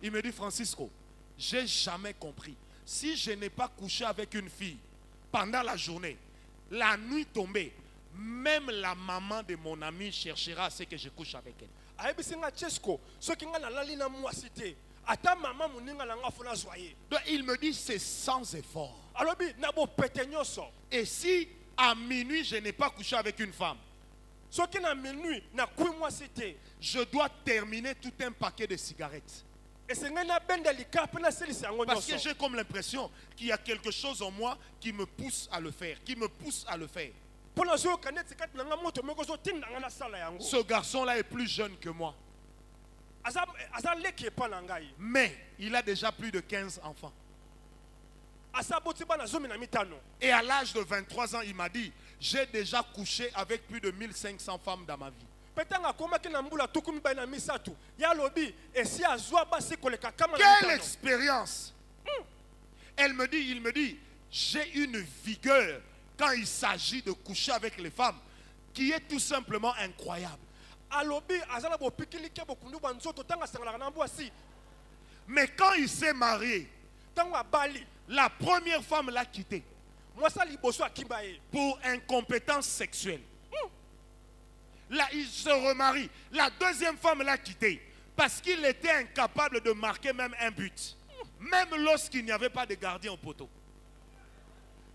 Il me dit, Francisco, j'ai jamais compris. Si je n'ai pas couché avec une fille pendant la journée, la nuit tombée, même la maman de mon ami cherchera à ce que je couche avec elle. Donc il me dit c'est sans effort. Et si à minuit je n'ai pas couché avec une femme, je dois terminer tout un paquet de cigarettes. Parce que j'ai comme l'impression qu'il y a quelque chose en moi qui me pousse à le faire, Ce garçon-là est plus jeune que moi. Mais il a déjà plus de 15 enfants. Et à l'âge de 23 ans, il m'a dit, j'ai déjà couché avec plus de 1500 femmes dans ma vie. Quelle expérience! Il me dit, j'ai une vigueur quand il s'agit de coucher avec les femmes qui est tout simplement incroyable. Mais quand il s'est marié, la première femme l'a quitté pour incompétence sexuelle. Là, il se remarie. La deuxième femme l'a quitté parce qu'il était incapable de marquer même un but. même lorsqu'il n'y avait pas de gardien au poteau.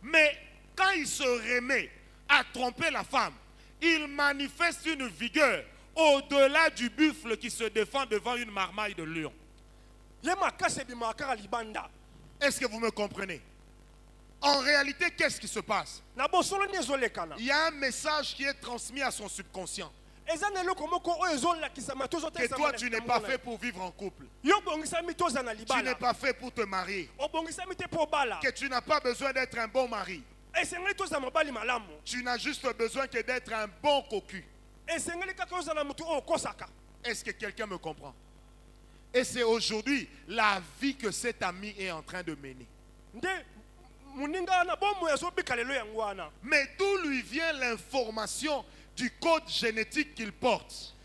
Mais quand il se remet à tromper la femme, il manifeste une vigueur au-delà du buffle qui se défend devant une marmaille de lion. Est-ce que vous me comprenez? En réalité, qu'est-ce qui se passe? Il y a un message qui est transmis à son subconscient. Que toi, tu n'es pas fait pour vivre en couple. Tu n'es pas fait pour te marier. Que tu n'as pas besoin d'être un bon mari. Tu n'as juste besoin que d'être un bon cocu. Est-ce que quelqu'un me comprend? Et c'est aujourd'hui la vie que cet ami est en train de mener. Mais d'où lui vient l'information du code génétique qu'il porte?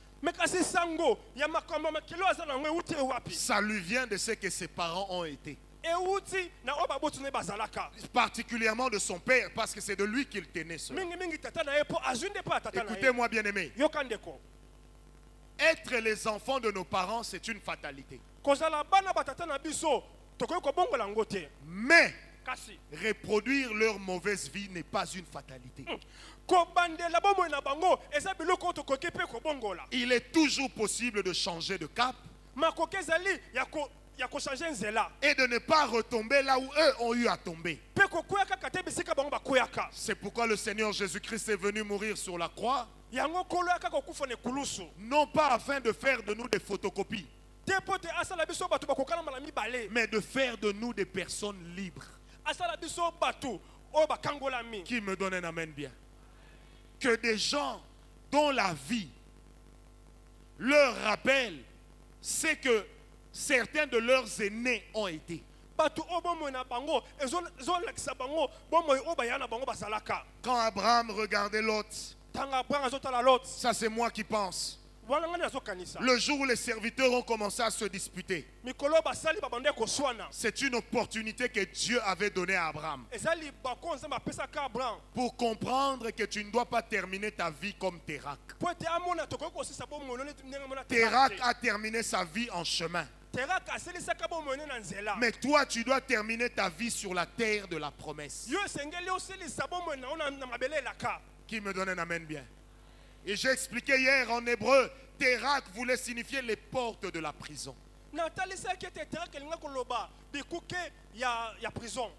Ça lui vient de ce que ses parents ont été. Particulièrement de son père, parce que c'est de lui qu'il tenait cela. Écoutez-moi, bien-aimés. Être les enfants de nos parents, c'est une fatalité. Mais reproduire leur mauvaise vie n'est pas une fatalité. Il est toujours possible de changer de cap et de ne pas retomber là où eux ont eu à tomber. C'est pourquoi le Seigneur Jésus-Christ est venu mourir sur la croix. Non pas afin de faire de nous des photocopies, mais de faire de nous des personnes libres. Qui me donne un amen bien? Que des gens dont la vie leur rappelle ce que certains de leurs aînés ont été. Quand Abraham regardait Lot, ça c'est moi qui pense. Le jour où les serviteurs ont commencé à se disputer, c'est une opportunité que Dieu avait donnée à Abraham pour comprendre que tu ne dois pas terminer ta vie comme Térak. Térak a terminé sa vie en chemin. Mais toi, tu dois terminer ta vie sur la terre de la promesse. Qui me donne un amen bien? Et j'ai expliqué hier en hébreu, Térak voulait signifier les portes de la prison.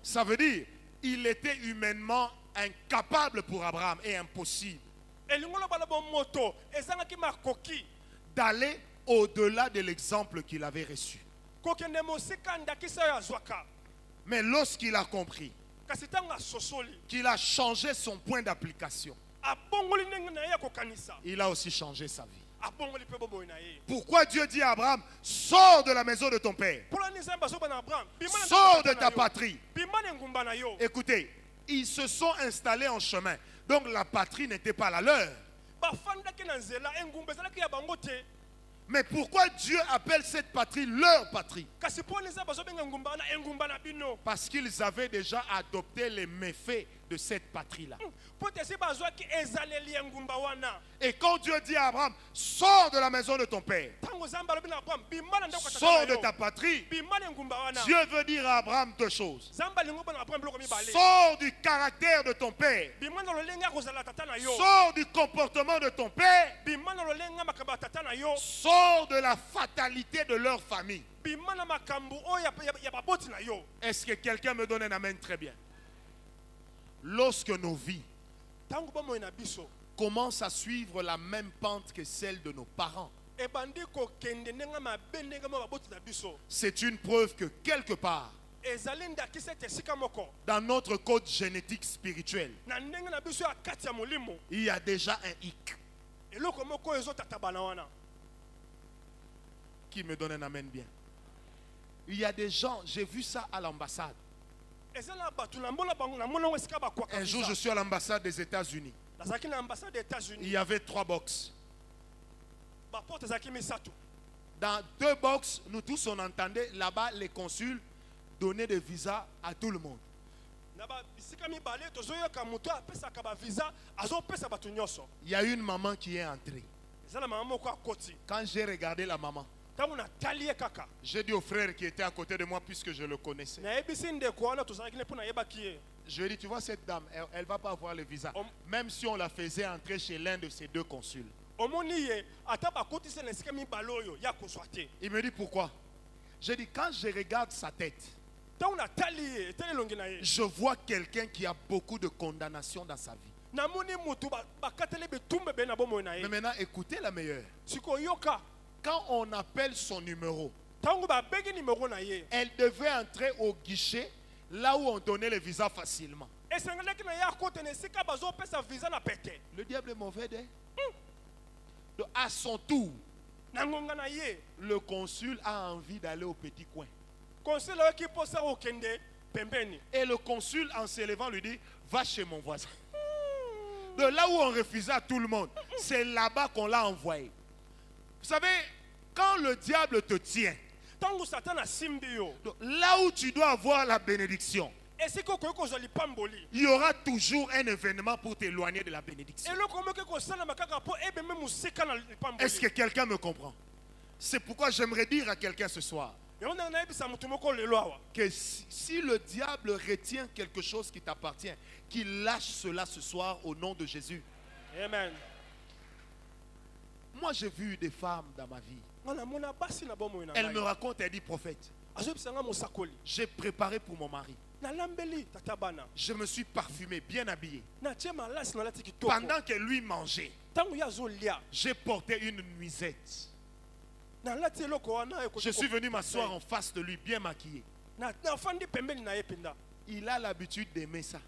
Ça veut dire, il était humainement incapable pour Abraham et impossible d'aller au-delà de l'exemple qu'il avait reçu. Mais lorsqu'il a compris qu'il a changé son point d'application, il a aussi changé sa vie. Pourquoi Dieu dit à Abraham, sors de la maison de ton père, sors de ta patrie. Écoutez, ils se sont installés en chemin, donc la patrie n'était pas la leur. Mais pourquoi Dieu appelle cette patrie leur patrie? Parce qu'ils avaient déjà adopté les méfaits de cette patrie-là. Et quand Dieu dit à Abraham, sors de la maison de ton père, sors de ta patrie, Dieu veut dire à Abraham deux choses. Sors du caractère de ton père, sors du comportement de ton père, sors de la fatalité de leur famille. Est-ce que quelqu'un me donne un amen très bien? Lorsque nos vies commencent à suivre la même pente que celle de nos parents, c'est une preuve que quelque part, dans notre code génétique spirituel, il y a déjà un hic. Qui me donne un amen bien? Il y a des gens, j'ai vu ça à l'ambassade. Un jour, je suis à l'ambassade des États-Unis. Il y avait 3 box. Dans 2 box, nous tous on entendait là-bas les consuls donner des visas à tout le monde. Il y a une maman qui est entrée. Quand j'ai regardé la maman, ntango natali ye kaka J'ai dit au frère qui était à côté de moi, puisque je le connaissais. nayebisi ndeko wana tozalaki ne mpo nayebaki ye Je lui ai dit, tu vois cette dame, elle ne va pas avoir le visa. Même si on la faisait entrer chez l'un de ces deux consuls. omoni ye ata bakotisi na esika mibale oyo ya kozwa te Il me dit pourquoi. J'ai dit, quand je regarde sa tête, ntango natali ye etali elongi na ye je vois quelqu'un qui a beaucoup de condamnation dans sa vie. namoni motu bakateli bitumba ebele na bomoi na Mais ye maintenant, écoutez la meilleure. sikoyoka Quand on appelle son numéro, ntango babengi nimero na ye elle devait entrer au guichet, là où on donnait le visa facilement. esengelaki na ye akota na esika bazopesa visa na pete Le diable est mauvais, hein? Donc, à son tour, na ngonga na ye le consul a envie d'aller au petit coin. konsele oyoki mposa okende pembeni Et le consul, en se levant, lui dit, va chez mon voisin. De là où on refusait à tout le monde, c'est là-bas qu'on l'a envoyé. Vous savez, quand le diable te tient, ntango satana asimbi yo donc, là où tu dois avoir la bénédiction, esika okoki kozwa lipamboli il y aura toujours un événement pour t'éloigner de la bénédiction. eloko moki kosalama kaka mpo ebembe mosika na Est-ce que lipamboli quelqu'un me comprend? C'est pourquoi j'aimerais dire à quelqu'un ce soir yango ndenge nayebisa motu moko lelo awa que si le diable retient quelque chose qui t'appartient, qu'il lâche cela ce soir au nom de Jésus. amen Moi, j'ai vu des femmes dans ma vie. nga namona basi na bomoi na Elle me ngai raconte, elle dit, prophète, azobisa nga mosakoli j'ai préparé pour mon mari. nalambeli tata bana Je me suis parfumé, bien habillé. natie malasi nalati kitoko Pendant que lui mangeait, ntango ye azolia j'ai porté une nuisette. nalati eloko wana Je suis venu m'asseoir en face de lui, bien maquillé. nafandi pembeni na ye mpenza Il a l'habitude d'aimer ça.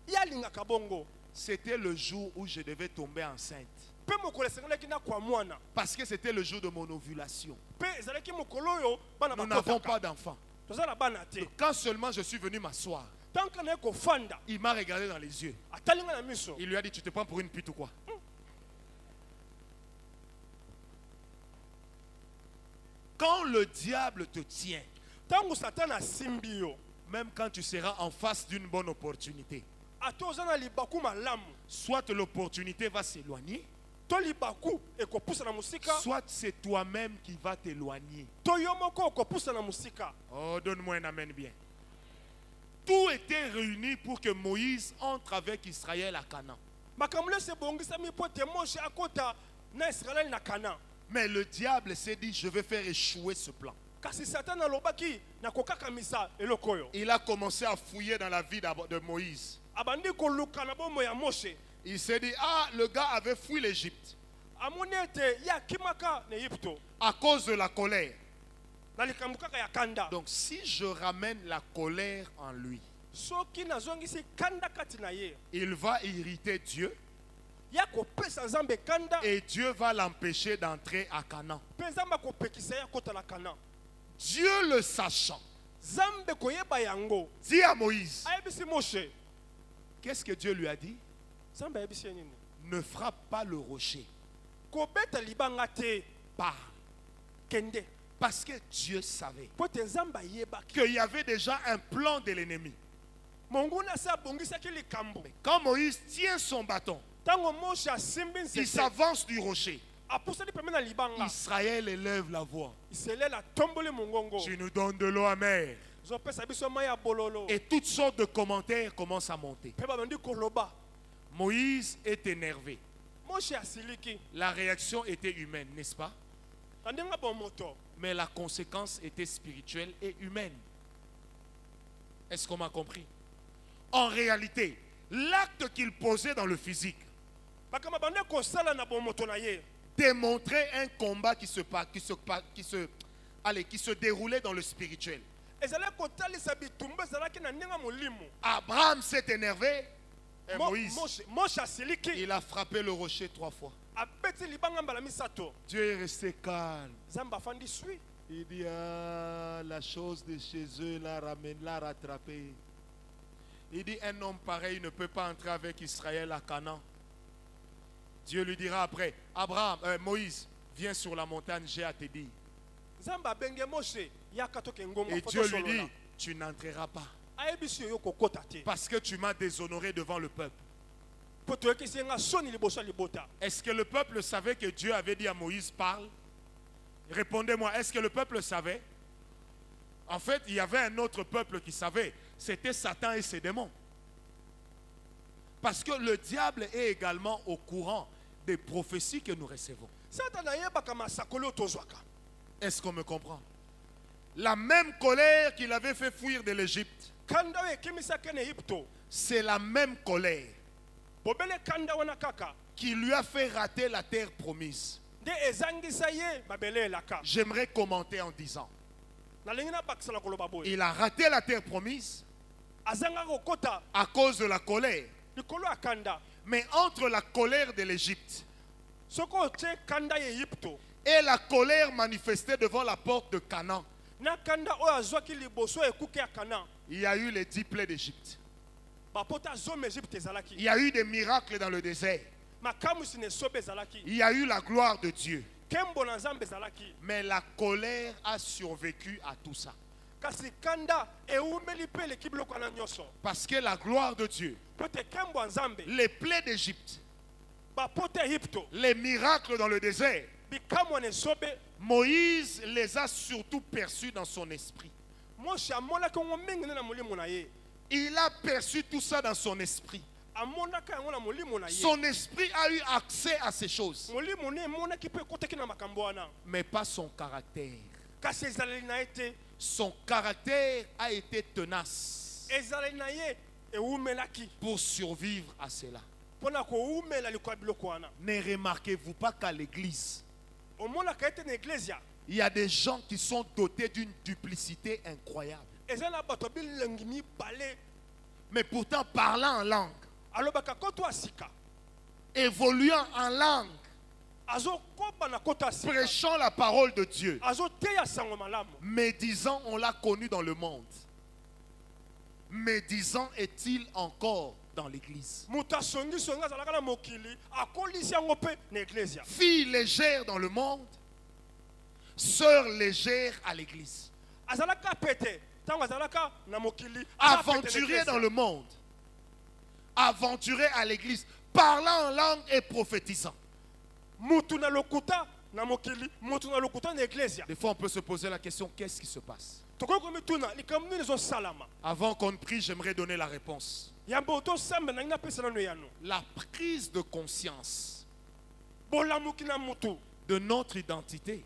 ye alingaka bongo C'était le jour où je devais tomber enceinte. mpe mokolo esengelaki nakwa mwana Parce que c'était le jour de mon ovulation. mpe ezalaki mokolo oyo bana Nous n'avons bakotaka pas d'enfant. toza na bana te Quand seulement je suis venu m'asseoir, tanka na ye kofanda il m'a regardé dans les yeux. atali nga na miso Il lui a dit, tu te prends pour une pute ou quoi? Quand le diable te tient, ntango satana asimbi yo même quand tu seras en face d'une bonne opportunité, ata oza na libaku malamu soit l'opportunité va s'éloigner, to libaku ekopusa na mosika soit c'est toi-même qui vas t'éloigner. to yo moko okopusa na mosika Oh, donne-moi un amen bien. Tout était réuni pour que Moïse entre avec Israël à Canaan. makambo nyonso ebongisami mpo te moshe akota na israeli na kana Mais le diable s'est dit, je vais faire échouer ce plan. kasi satana alobaki nakokakamisa eloko oyo Il a commencé à fouiller dans la vie de Moïse. abandi koluka na bomoi ya moshe Il s'est dit, ah, le gars avait fui l'Égypte amoni ete ye akimaka na egypto à cause de la colère. na likambo kaka ya kanda Donc si je ramène la colère en lui, soki nazongisi kanda kati na ye il va irriter Dieu ye akopesa nzambe kanda et Dieu va l'empêcher d'entrer à Canaan. mpe nzambe akopekisa ye akota na kana Dieu le sachant, nzambe koyeba yango dit à Moïse, ayebisi moshe qu'est-ce que Dieu lui a dit? nzambe ayebisi ye nini Ne frappe pas le rocher. kobeta libanga te Parle. kende Parce que Dieu savait mpo te nzambe ayebaki qu'il y avait déjà un plan de l'ennemi. monguna asi abongisaki likambo Quand Moïse tient son bâton, ntango moshe asimbi il nzete s'avance du rocher. apusani pembe na libanga Israël élève la voix. iselele atomboli mongongo Tu nous donnes de l'eau amère. zopesa biso mai ya bololo Et toutes sortes de commentaires commencent à monter. mpe babandi koloba Moïse est énervé. moshe asiliki La réaction était humaine, n'est-ce pas? na ndenge bomoto Mais la conséquence était spirituelle et humaine. Est-ce qu'on m'a compris? En réalité, l'acte qu'il posait dans le physique makambo bandi kosala na bomoto na ye démontrait un combat qui se déroulait dans le spirituel. ezalaki kotalisa bitumba ezalaki na ndenge molimo Abraham s'est énervé et Moïse, moshe asiliki il a frappé le rocher 3 fois. abeti libanga mbala misato Dieu est resté calme. nzambe afandi swi Il dit, ah, la chose de chez eux l'a rattrapé. Il dit, un homme pareil ne peut pas entrer avec Israël à Canaan. Dieu lui dira après, Moïse, viens sur la montagne, j'ai à te dire. nzambe abenge moshe yaka toke ngonga Et po Dieu lui tosolola. dit, tu n'entreras pas. ayebisi yo kokota te Parce que tu m'as déshonoré devant le peuple. mpo toyekisi ye nga soni liboso ya libota Est-ce que le peuple savait que Dieu avait dit à Moïse, parle? Répondez-moi, est-ce que le peuple savait? En fait, il y avait un autre peuple qui savait. C'était Satan et ses démons. Parce que le diable est également au courant des prophéties que nous recevons. Satan ayebaka masakolo tozwaka. Est-ce qu'on me comprend? La même colère qu'il avait fait fuir de l'Égypte, Kanda we kimisaka ne Egypto. c'est la même colère Bobele kanda wana kaka. qui lui a fait rater la terre promise. De ezangisa ye babele laka. J'aimerais commenter en disant, Nalingi na bakisala koloba boye. il a raté la terre promise Azanga kokota à cause de la colère. likolo akanda. Mais entre la colère de l'Égypte Soko che kanda ye Egypto. et la colère manifestée devant la porte de Canaan, Na kanda oyo azwaki liboso ekuke ya Kana. il y a eu les 10 plaies d'Égypte. Bapota zome Egypte Il ezalaki. y a eu des miracles dans le désert. Makamusi ne sobe ezalaki. Il y a eu la gloire de Dieu. Kembo na Nzambe ezalaki. Mais la colère a survécu à tout ça. Kasi kanda eumeli pe leki biloko wana nyonso. Parce que la gloire de Dieu, Pote kembo ya Nzambe. les plaies d'Égypte, Bapote Egypto. les miracles dans le désert, Bikamwa ne sobe. Moïse les a surtout perçus dans son esprit. Moshe amonaki yango mingi nde na molimo na ye. Il a perçu tout ça dans son esprit. Amonaka yango na molimo na ye. Son esprit a eu accès à ces choses, Molimo ne emonaki mpe ekotaki na makambo wana. mais pas son caractère. Kasi ezaleli na ye te. Son caractère a été tenace Ezaleli na ye eumelaki. pour survivre à cela. Mpona koumela likolo ya biloko wana. Ne remarquez-vous pas qu'à l'église, Omonaka ete na eglesia. il y a des gens qui sont dotés d'une duplicité incroyable. Eza na bato bilengi mibale. Mais pourtant, parlant en langue, Alobaka koto ya sika. évoluant en langue, Azokoba na koto ya sika. prêchant la parole de Dieu, Azoteya sango malamu. médisant, on l'a connu dans le monde. Médisant est-il encore dans l'église? Moto asongisongi azalaka na mokili. Akolisi yango mpe na eglesia. Fille légère dans le monde, sœur légère à l'église. Azalaka pete. Tango azalaka na mokili. Aventurier dans le monde, aventuré à l'église, parlant en langue et prophétisant. Mutu na lokuta na mokili. Mutu na lokuta na eglesia. Des fois, on peut se poser la question, qu'est-ce qui se passe? Tokoki komituna likambo nini ezosalama. Avant qu'on ne prie, j'aimerais donner la réponse. Yambo tosambe na ngai napesa nano yano. La prise de conscience Bolamuki na mutu. de notre identité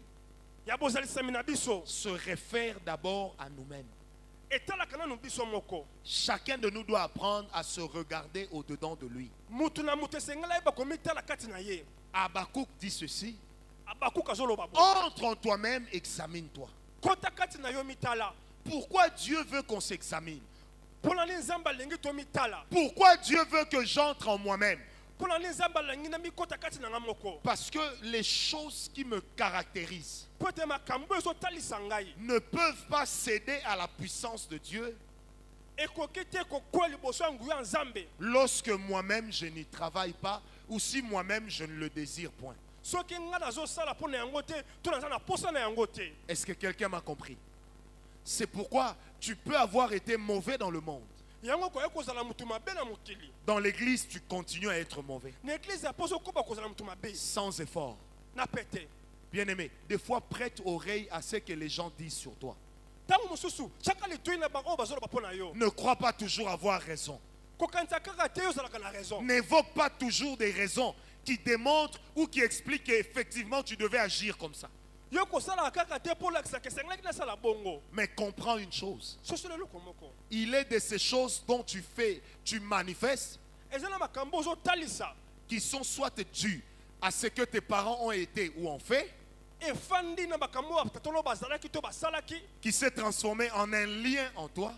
Ya bozalisami na biso. se réfère d'abord à nous-mêmes. Etalaka nanu biso moko. Chacun de nous doit apprendre à se regarder au-dedans de lui. Mutu na mutu esengela yeba komitala kati na ye. Habakkuk dit ceci, Abakuka azoloba bo. entre en toi-même, examine-toi. Kota kati na yo mitala. Pourquoi Dieu veut qu'on s'examine? Mpona nini Nzambe alingi tomitala. Pourquoi Dieu veut que j'entre en moi-même? Mpona nini Nzambe alingi na mikota kati na nga moko. Parce que les choses qui me caractérisent Po ete makambo ezotalisa ngai. ne peuvent pas céder à la puissance de Dieu Ekoki te kokwea liboso ya nguya ya Nzambe. lorsque moi-même je n'y travaille pas ou si moi-même je ne le désire point. Soki nga nazosala mpo na yango te to naza na posa na yango te. Est-ce que quelqu'un m'a compris? C'est pourquoi tu peux avoir été mauvais dans le monde. Yango koye kozala mutu mabe na mokili. Dans l'église, tu continues à être mauvais, Na eglize ya poso koba kozala mutu mabe. sans effort. Na pete. Bien-aimé, des fois prête oreille à ce que les gens disent sur toi. Ntango mosusu tiaka litoi na bango oyo bazoloba mpo na yo. Ne crois pas toujours avoir raison. Kokanisa kaka te yo ozalaka na raison. N'évoque pas toujours des raisons qui démontrent ou qui expliquent qu'effectivement tu devais agir comme ça. Yo kosalaka kaka te mpo olakisaka esengelaki nasala bongo. Mais comprends une chose. Soso leloko moko. Il est de ces choses dont tu manifestes Eza na makambo ozotalisa. qui sont soit dues à ce que tes parents ont été ou ont fait, Efandi na makambo oyo batatolo bazalaki to basalaki. qui s'est transformé en un lien en toi,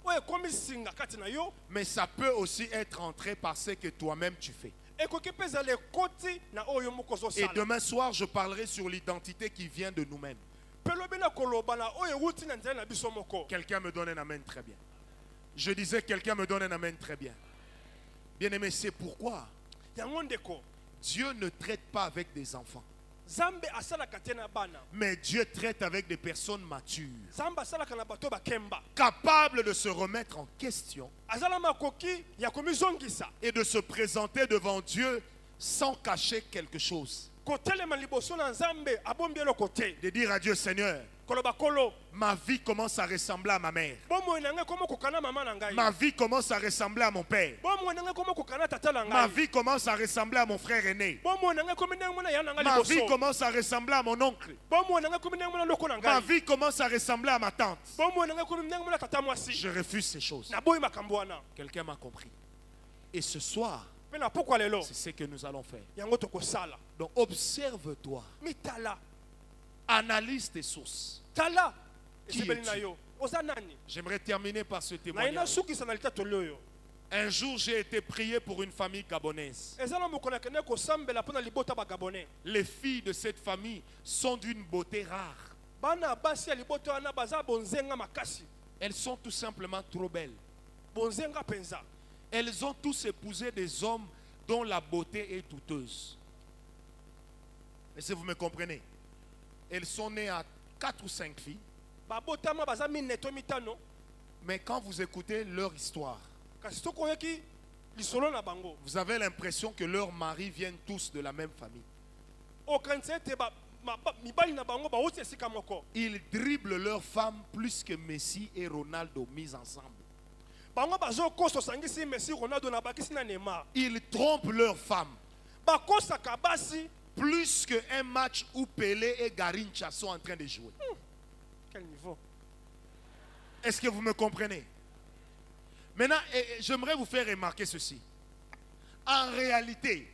Oyo ekomi singa kati na yo. mais ça peut aussi être entré par ce que toi-même tu fais. Ekoki mpe ezala ekoti na oyo moko Et ozosala. demain soir, je parlerai sur l'identité qui vient de nous-mêmes. Mpe lobi na koloba na oyo ewuti na nzela na biso moko. Quelqu'un me donne un amen très bien. Je disais, quelqu'un me donne un amen très bien. Bien-aimé, c'est pourquoi Yango ndeko. Dieu ne traite pas avec des enfants, Nzambe asalaka te na bana. mais Dieu traite avec des personnes matures, Nzambe asalaka na bato bakemba. capables de se remettre en question Azala makoki ya komizongisa. et de se présenter devant Dieu sans cacher quelque chose. kotelema liboso na nzambe abombi eloko te De dire à Dieu, Seigneur, koloba kolo ma vie commence à ressembler à ma mère. bomoi na ngai komo kokana mama na ngai Ma vie commence à ressembler à mon père. bomoi na ngai komo kokana tata na Ma ngai vie commence à ressembler à mon frère aîné. bomoi na ngai komi ndenge mona ya na ngai Ma vie liboso commence à ressembler à mon oncle. bomoi na ngai komi ndenge mona loko na Ma ngai vie commence à ressembler à ma tante. bomoi na ngai komi ndenge mona tata mwasi Je refuse ces choses. naboyi makambo wana Quelqu'un m'a compris. Et ce soir, mpe na pokwa lelo c'est ce que nous allons faire. yango tokosala Donc observe-toi. mitala Analyse tes sources. tala Qui esebeli es-tu? na yo oza nani J'aimerais terminer par ce naina témoignage. sukisa na litatoli oyo Un jour, j'ai été prié pour une famille gabonaise. eza na mokolo akende kosambela mpo na libota bagabonais Les filles de cette famille sont d'une beauté rare. bana basi ya libota wana baza bonzenga makasi Elles sont tout simplement trop belles. bonzenga mpenza Elles ont tous épousé des hommes dont la beauté est douteuse. Et si vous me comprenez, elles sont nées à 4 ou 5 filles. babotama baza mineto mitano Mais quand vous écoutez leur histoire, kasi soki oyoki lisolo na bango vous avez l'impression que leurs maris viennent tous de la même famille. okanisa ete mibali na bango bauti esika moko Ils dribblent leurs femmes plus que Messi et Ronaldo mis ensemble. bango bazokosa osangisi Messi Ronaldo na bakisi na Neymar Ils trompent leurs femmes bakosaka basi plus qu'un match où Pelé et Garincha sont en train de jouer. quel niveau Est-ce que vous me comprenez? Maintenant, j'aimerais vous faire remarquer ceci. En réalité,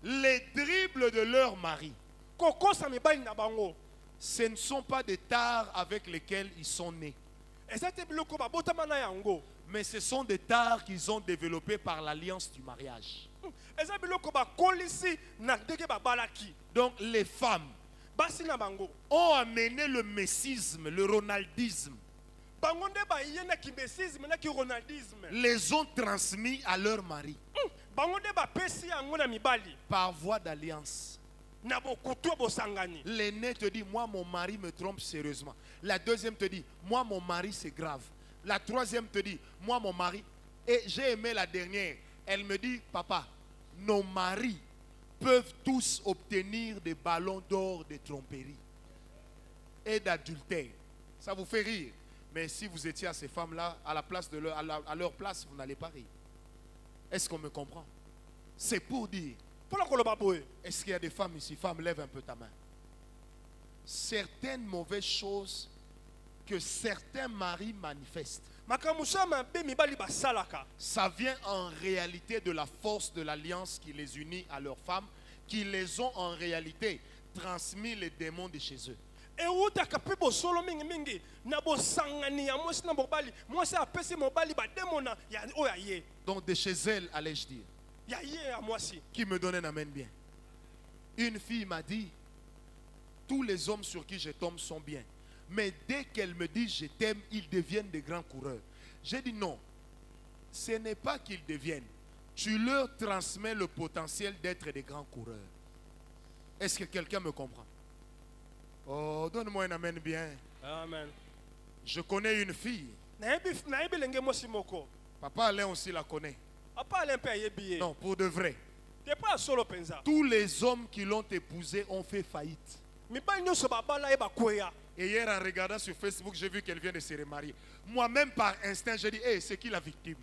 les dribbles de leur mari, kokosa mibali na bango ce ne sont pas des tares avec lesquels ils sont nés, eza te biloko babotama na yango mais ce sont des tares qu'ils ont développées par l'alliance du mariage. eza biloko bakolisi na ndenge babalaki Donc les femmes basi na bango ont amené le messisme, le ronaldisme, bango nde baye na kimbesisme na kironaldisme les ont transmis à leur mari bango nde bapesi yango na mibali par voie d'alliance. na bokutu bosangani L'aîné te dit, moi mon mari me trompe sérieusement. La deuxième te dit, moi mon mari c'est grave. La troisième te dit, moi mon mari. Et j'ai aimé la dernière. Elle me dit, papa, nos maris peuvent tous obtenir des ballons d'or de tromperie et d'adultère. Ça vous fait rire. Mais si vous étiez à ces femmes-là, à la place de à leur place, vous n'allez pas rire. Est-ce qu'on me comprend? C'est pour dire, mpona koloba boye est-ce qu'il y a des femmes ici? Femmes, lève un peu ta main. Certaines mauvaises choses que certains maris manifestent, makambo so ya mabe mibali basalaka ça vient en réalité de la force de l'alliance qui les unit à leurs femmes, qui les ont en réalité transmis les démons de chez eux. eutaka mpe bosolo mingimingi na bosangani ya mwasi na mobali mwasi apesi mobali bademona oyo ya ye Donc de chez elles, allais-je dire. ya ye ya mwasi Qui me donne un amen bien. Une fille m'a dit, tous les hommes sur qui je tombe sont bien. Mais dès qu'elle me dit je t'aime, ils deviennent des grands coureurs. J'ai dit non, ce n'est pas qu'ils deviennent. Tu leur transmets le potentiel d'être des grands coureurs. Est-ce que quelqu'un me comprend? Oh, donne-moi un amen bien. amen Je connais une fille. nayebi lenge mwasi moko Papa Alain aussi la connaît. apa ale mpe ayebi ye Non, pour de vrai. te mpo ya solo mpenza Tous les hommes qui l'ont épousée ont fait faillite. mibali nyonso babala ye bakweya Et hier, en regardant sur Facebook, j'ai vu qu'elle vient de se remarier. Moi-même, par instinct, j'ai dit, hey, c'est qui la victime?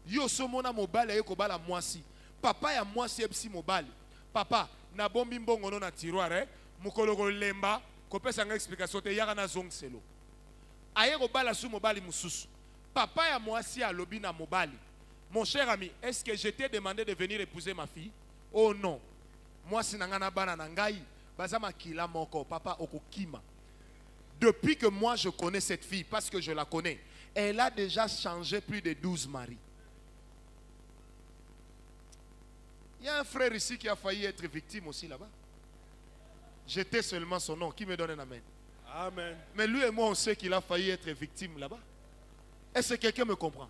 Yo somona mobile aye kobala mwasi. Papa ya mwasi ebsi mobile. Papa, na bombi mbongo no na tiroir, mukolo ko lemba, kopesa nga explication te yaka na zong selo. Aye kobala su mobile mususu. Papa ya mwasi alobi na mobile. Mon cher ami, est-ce que je t'ai demandé de venir épouser ma fille? Oh non. Mwasi nangana bana na ngai. Bazama kila moko, papa okokima. Depuis que moi je connais cette fille, parce que je la connais, elle a déjà changé plus de 12 maris. Il y a un frère ici qui a failli être victime aussi là-bas. J'étais seulement son nom. Qui me donne un amen? amen Mais lui et moi, on sait qu'il a failli être victime là-bas. Est-ce que quelqu'un me comprend?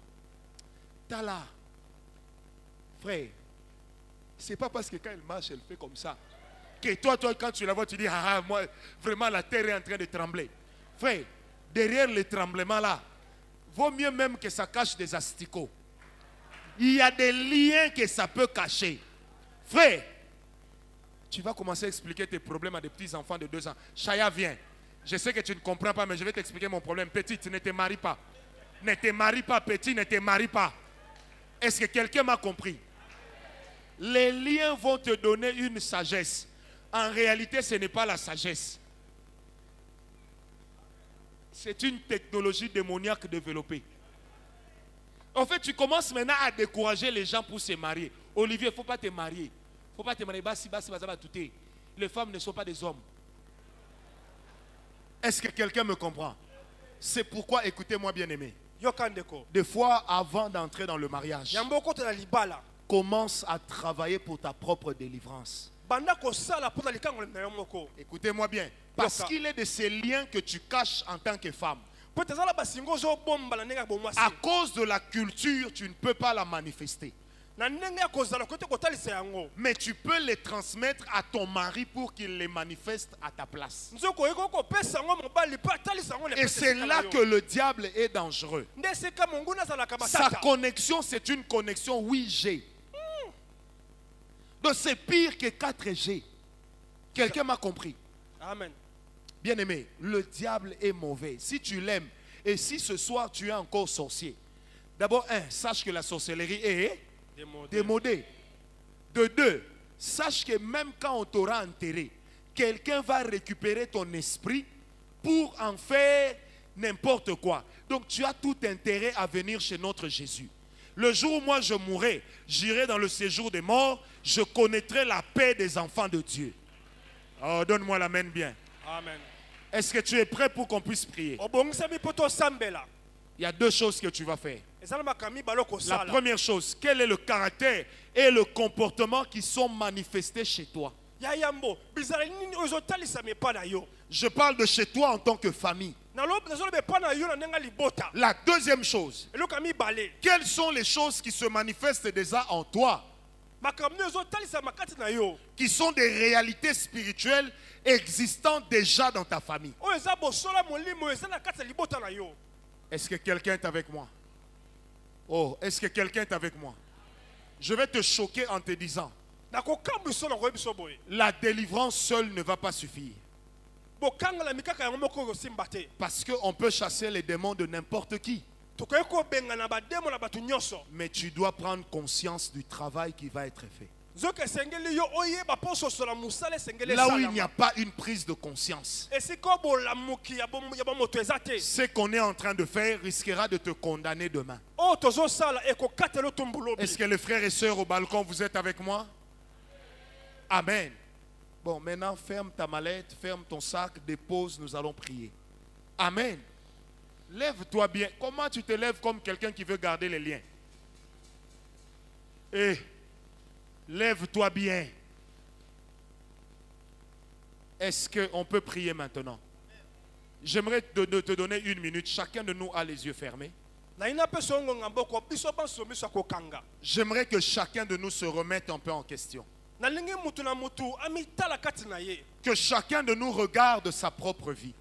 Tala, frère, c'est pas parce que quand elle marche, elle fait comme ça. Que toi, quand tu la vois, tu dis, ah, moi, vraiment, la terre est en train de trembler. Frère, derrière le tremblement là, vaut mieux même que ça cache des asticots. Il y a des liens que ça peut cacher. Frère, tu vas commencer à expliquer tes problèmes à des petits enfants de 2 ans. Chaya, viens. Je sais que tu ne comprends pas, mais je vais t'expliquer mon problème. Petite, ne te marie pas. Ne te marie pas, petit, ne te marie pas. Est-ce que quelqu'un m'a compris? Les liens vont te donner une sagesse. En réalité, ce n'est pas la sagesse. C'est une technologie démoniaque développée. En fait, tu commences maintenant à décourager les gens pour se marier. Olivier, il ne faut pas te marier. Il ne faut pas te marier. Les femmes ne sont pas des hommes. Est-ce que quelqu'un me comprend? C'est pourquoi, écoutez-moi bien aimé. Des fois, avant d'entrer dans le mariage, commence à travailler pour ta propre délivrance. Écoutez-moi bien. Parce qu'il est de ces liens que tu caches en tant que femme. À cause de la culture, tu ne peux pas la manifester. Mais tu peux les transmettre à ton mari pour qu'il les manifeste à ta place. Et c'est là que le diable est dangereux. Sa connexion, c'est une connexion 8G. Donc c'est pire que 4G. Quelqu'un m'a compris? Amen. Bien-aimé, le diable est mauvais. Si tu l'aimes, et si ce soir tu es encore sorcier, d'abord, sache que la sorcellerie est démodée. De 2, sache que même quand on t'aura enterré, quelqu'un va récupérer ton esprit pour en faire n'importe quoi. Donc tu as tout intérêt à venir chez notre Jésus. Le jour où moi je mourrai, j'irai dans le séjour des morts, je connaîtrai la paix des enfants de Dieu. Oh, donne-moi la main bien. Amen. Est-ce que tu es prêt pour qu'on puisse prier? Il y a 2 choses que tu vas faire. La première chose, quel est le caractère et le comportement qui sont manifestés chez toi? Je parle de chez toi en tant que famille. La deuxième chose, quelles sont les choses qui se manifestent déjà en toi? Qui sont des réalités spirituelles existant déjà dans ta famille. Est-ce que quelqu'un est avec moi? Oh, est-ce que quelqu'un est avec moi? Je vais te choquer en te disant, la délivrance seule ne va pas suffire. Parce qu'on peut chasser les démons de n'importe qui. Mais tu dois prendre conscience du travail qui va être fait. Là où il n'y a pas une prise de conscience, ce qu'on est en train de faire risquera de te condamner demain. Est-ce que les frères et sœurs au balcon, vous êtes avec moi? Amen. Bon, maintenant ferme ta mallette, ferme ton sac, dépose, nous allons prier. Amen. Lève-toi bien. Comment tu te lèves comme quelqu'un qui veut garder les liens? Lève-toi bien. Est-ce qu'on peut prier maintenant? J'aimerais te donner 1 minute. Chacun de nous a les yeux fermés. J'aimerais que chacun de nous se remette un peu en question. Que chacun de nous regarde sa propre vie.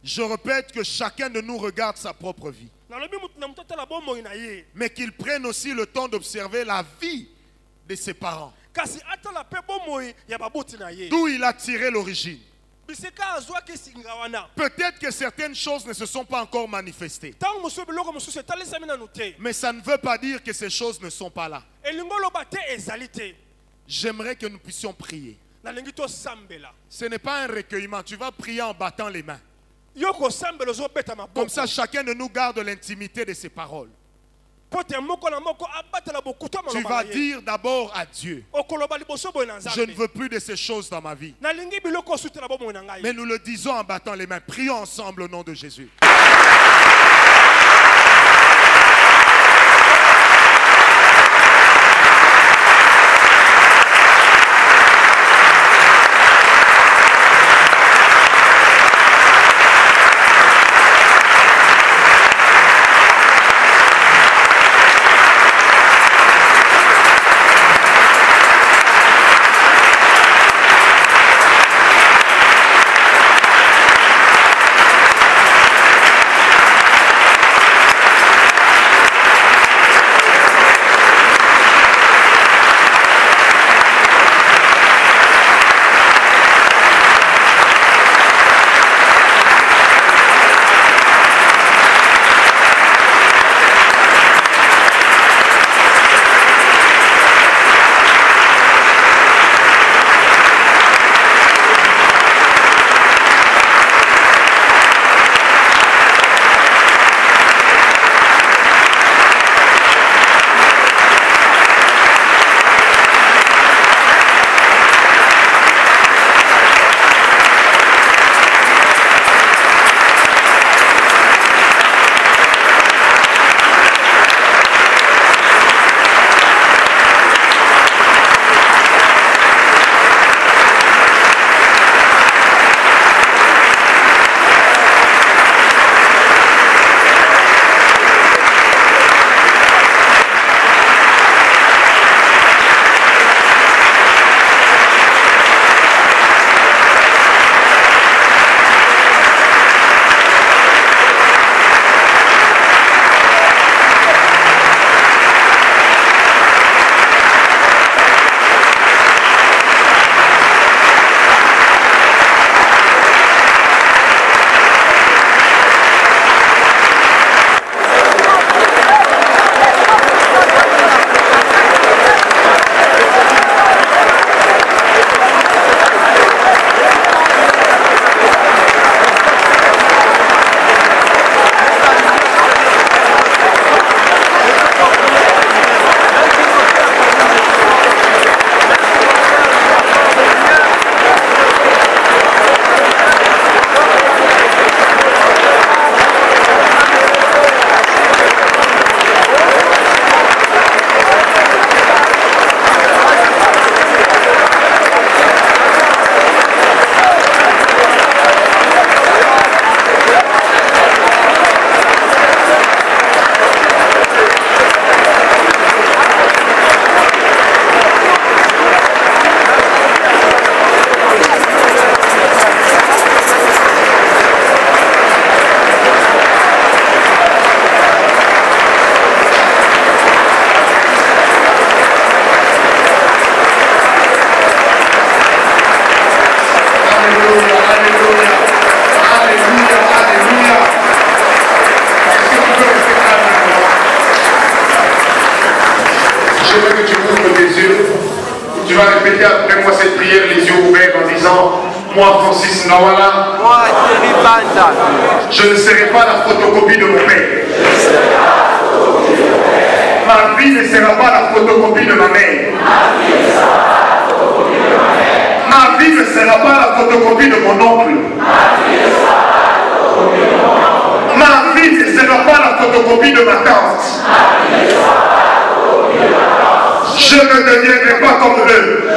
Je répète que chacun de nous regarde sa propre vie. Mais qu'il prenne aussi le temps d'observer la vie de ses parents. D'où il a tiré l'origine. Peut-être que certaines choses ne se sont pas encore manifestées. Mais ça ne veut pas dire que ces choses ne sont pas là. J'aimerais que nous puissions prier. Ce n'est pas un recueillement. Tu vas prier en battant les mains. Comme ça, chacun de nous garde l'intimité de ses paroles. Tu vas dire d'abord à Dieu, je ne veux plus de ces choses dans ma vie. Mais nous le disons en battant les mains. Prions ensemble au nom de Jésus. Maurice Nawala. Moi, Thierry Banda, Je ne serai pas la photocopie de mon père. Ma vie ne sera pas la photocopie de ma mère. Ma vie ne sera pas la photocopie de mon oncle. Ma vie ne sera pas la photocopie de ma tante. Je ne deviendrai pas comme eux.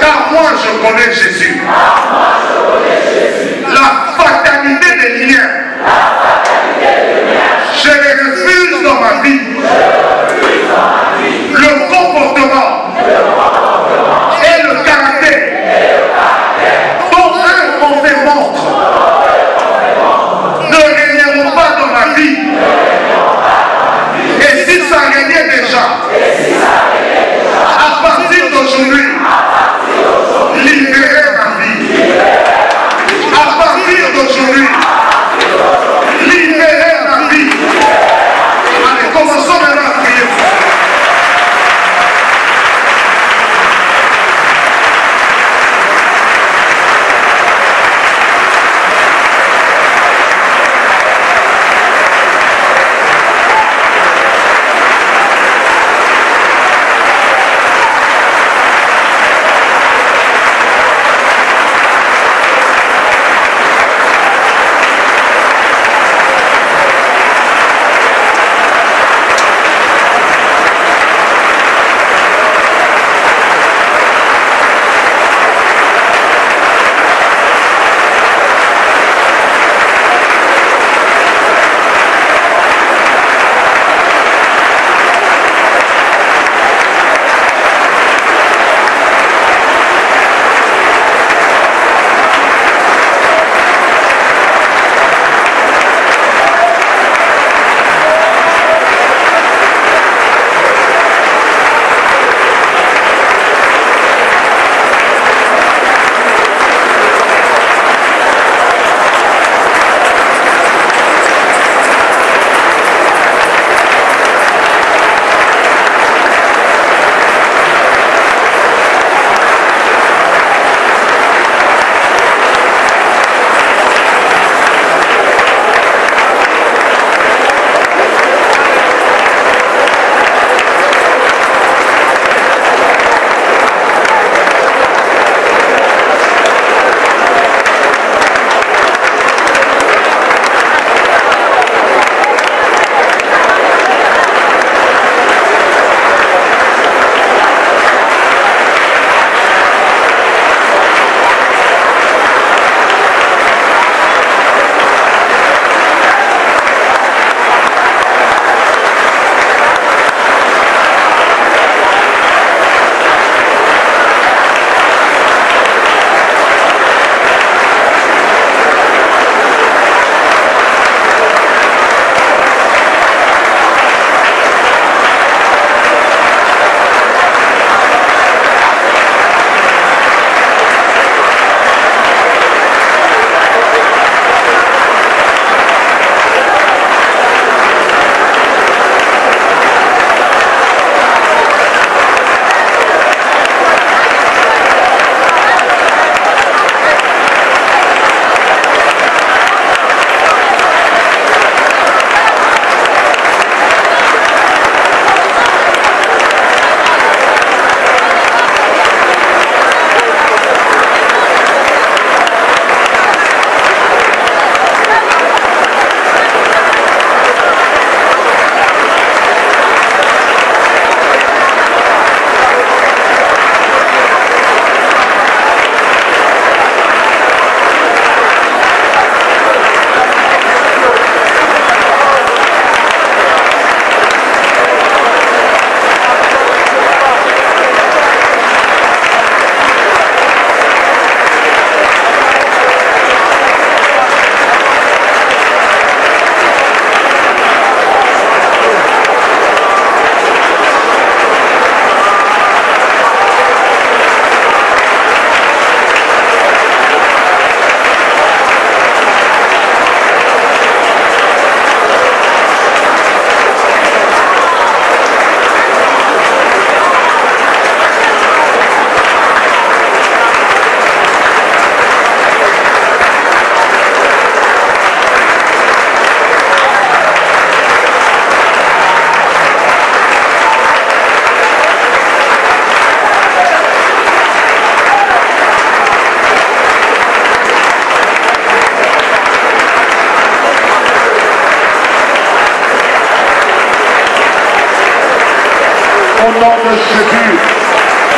Car moi je connais Jésus. La fatalité des liens. Je les refuse dans ma vie. Le comportement et le caractère dont eux m'ont fait montre ne régneront pas dans ma vie. Et si ça régnait déjà, à partir d'aujourd'hui, libérez ma vie.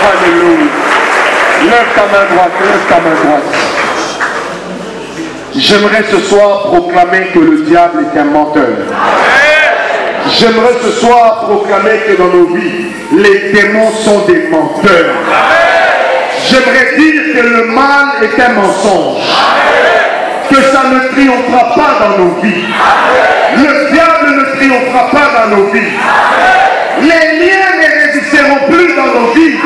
Alléluia. Lève ta main droite, lève ta main droite. J'aimerais ce soir proclamer que le diable est un menteur. J'aimerais ce soir proclamer que dans nos vies, les démons sont des menteurs. J'aimerais dire que le mal est un mensonge. Que ça ne triomphera pas dans nos vies. Le diable ne triomphera pas dans nos vies. Les liens ne résisteront plus dans nos vies.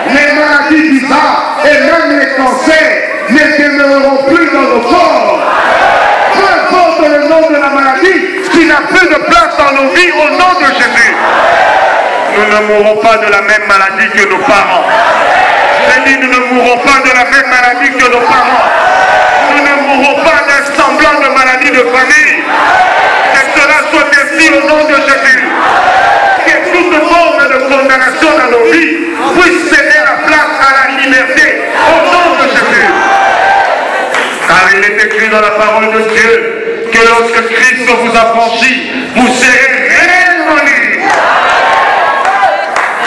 Les maladies bizarres et même les cancers ne demeureront plus dans nos corps. Peu importe le nom de la maladie qui n'a plus de place dans nos vies au nom de Jésus. Nous ne mourrons pas de la même maladie que nos parents. J'ai dit, nous ne mourrons pas de la même maladie que nos parents. Nous ne mourrons pas d'un semblant de maladie de famille. Que cela soit ainsi au nom de Jésus. Que toute forme de condamnation dans nos vies puisse céder la place à la liberté au nom de Jésus. Car il est écrit dans la parole de Dieu que lorsque Christ vous a franchi, vous serez réellement libres.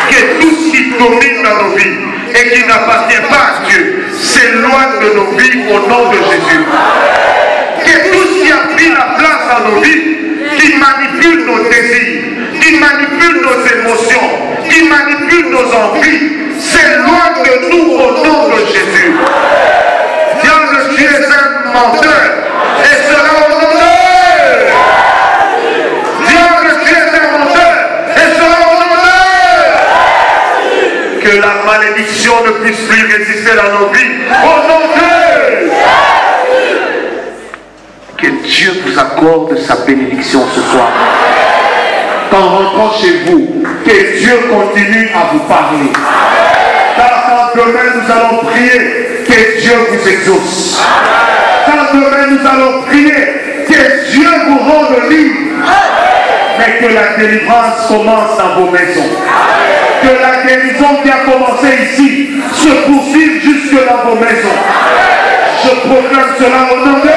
Que tout ce qui domine dans nos vies et qui n'appartient pas à Dieu s'éloigne de nos vies au nom de Jésus. Que tout ce qui a pris la place dans nos vies, qui manipule nos désirs, qui manipule nos émotions, qui manipule nos envies, s'éloigne de nous au nom de Jésus. Diable, tu es un menteur et sera honoré. Diable, tu es un menteur et sera honoré. Que la malédiction ne puisse plus résister dans nos vies au nom de Dieu. Que Dieu vous accorde sa bénédiction ce soir. Qu'en rentrant chez vous, que Dieu continue à vous parler. Car quand demain nous allons prier, que Dieu vous exauce. Quand demain nous allons prier, que Dieu vous rende libre. Mais que la délivrance commence dans vos maisons. Que la guérison qui a commencé ici se poursuive jusque dans vos maisons. Je proclame cela au nom de Dieu.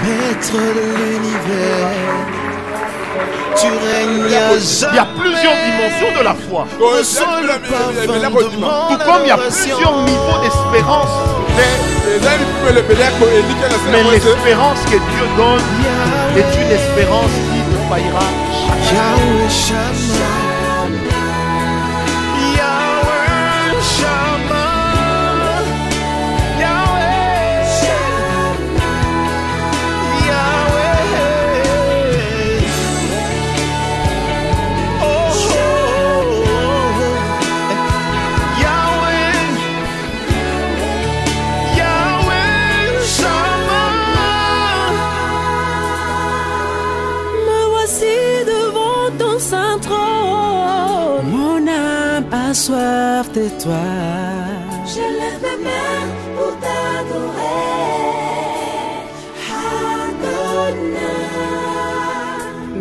Maître de l'univers, tu règnes à Il y a plusieurs dimensions de la foi. Ressens le parfum de mon Tout comme il y a plusieurs niveaux d'espérance. Mais l'espérance que Dieu donne est une espérance qui ne faillira jamais. Yahweh Shammah, Yahweh Shammah, Yahweh Yahweh, oh, Yahweh, Yahweh Shammah. Me voici devant ton saint trône. Mon âme a soif de toi. Je lève mes mains pour t'adorer. Adonai.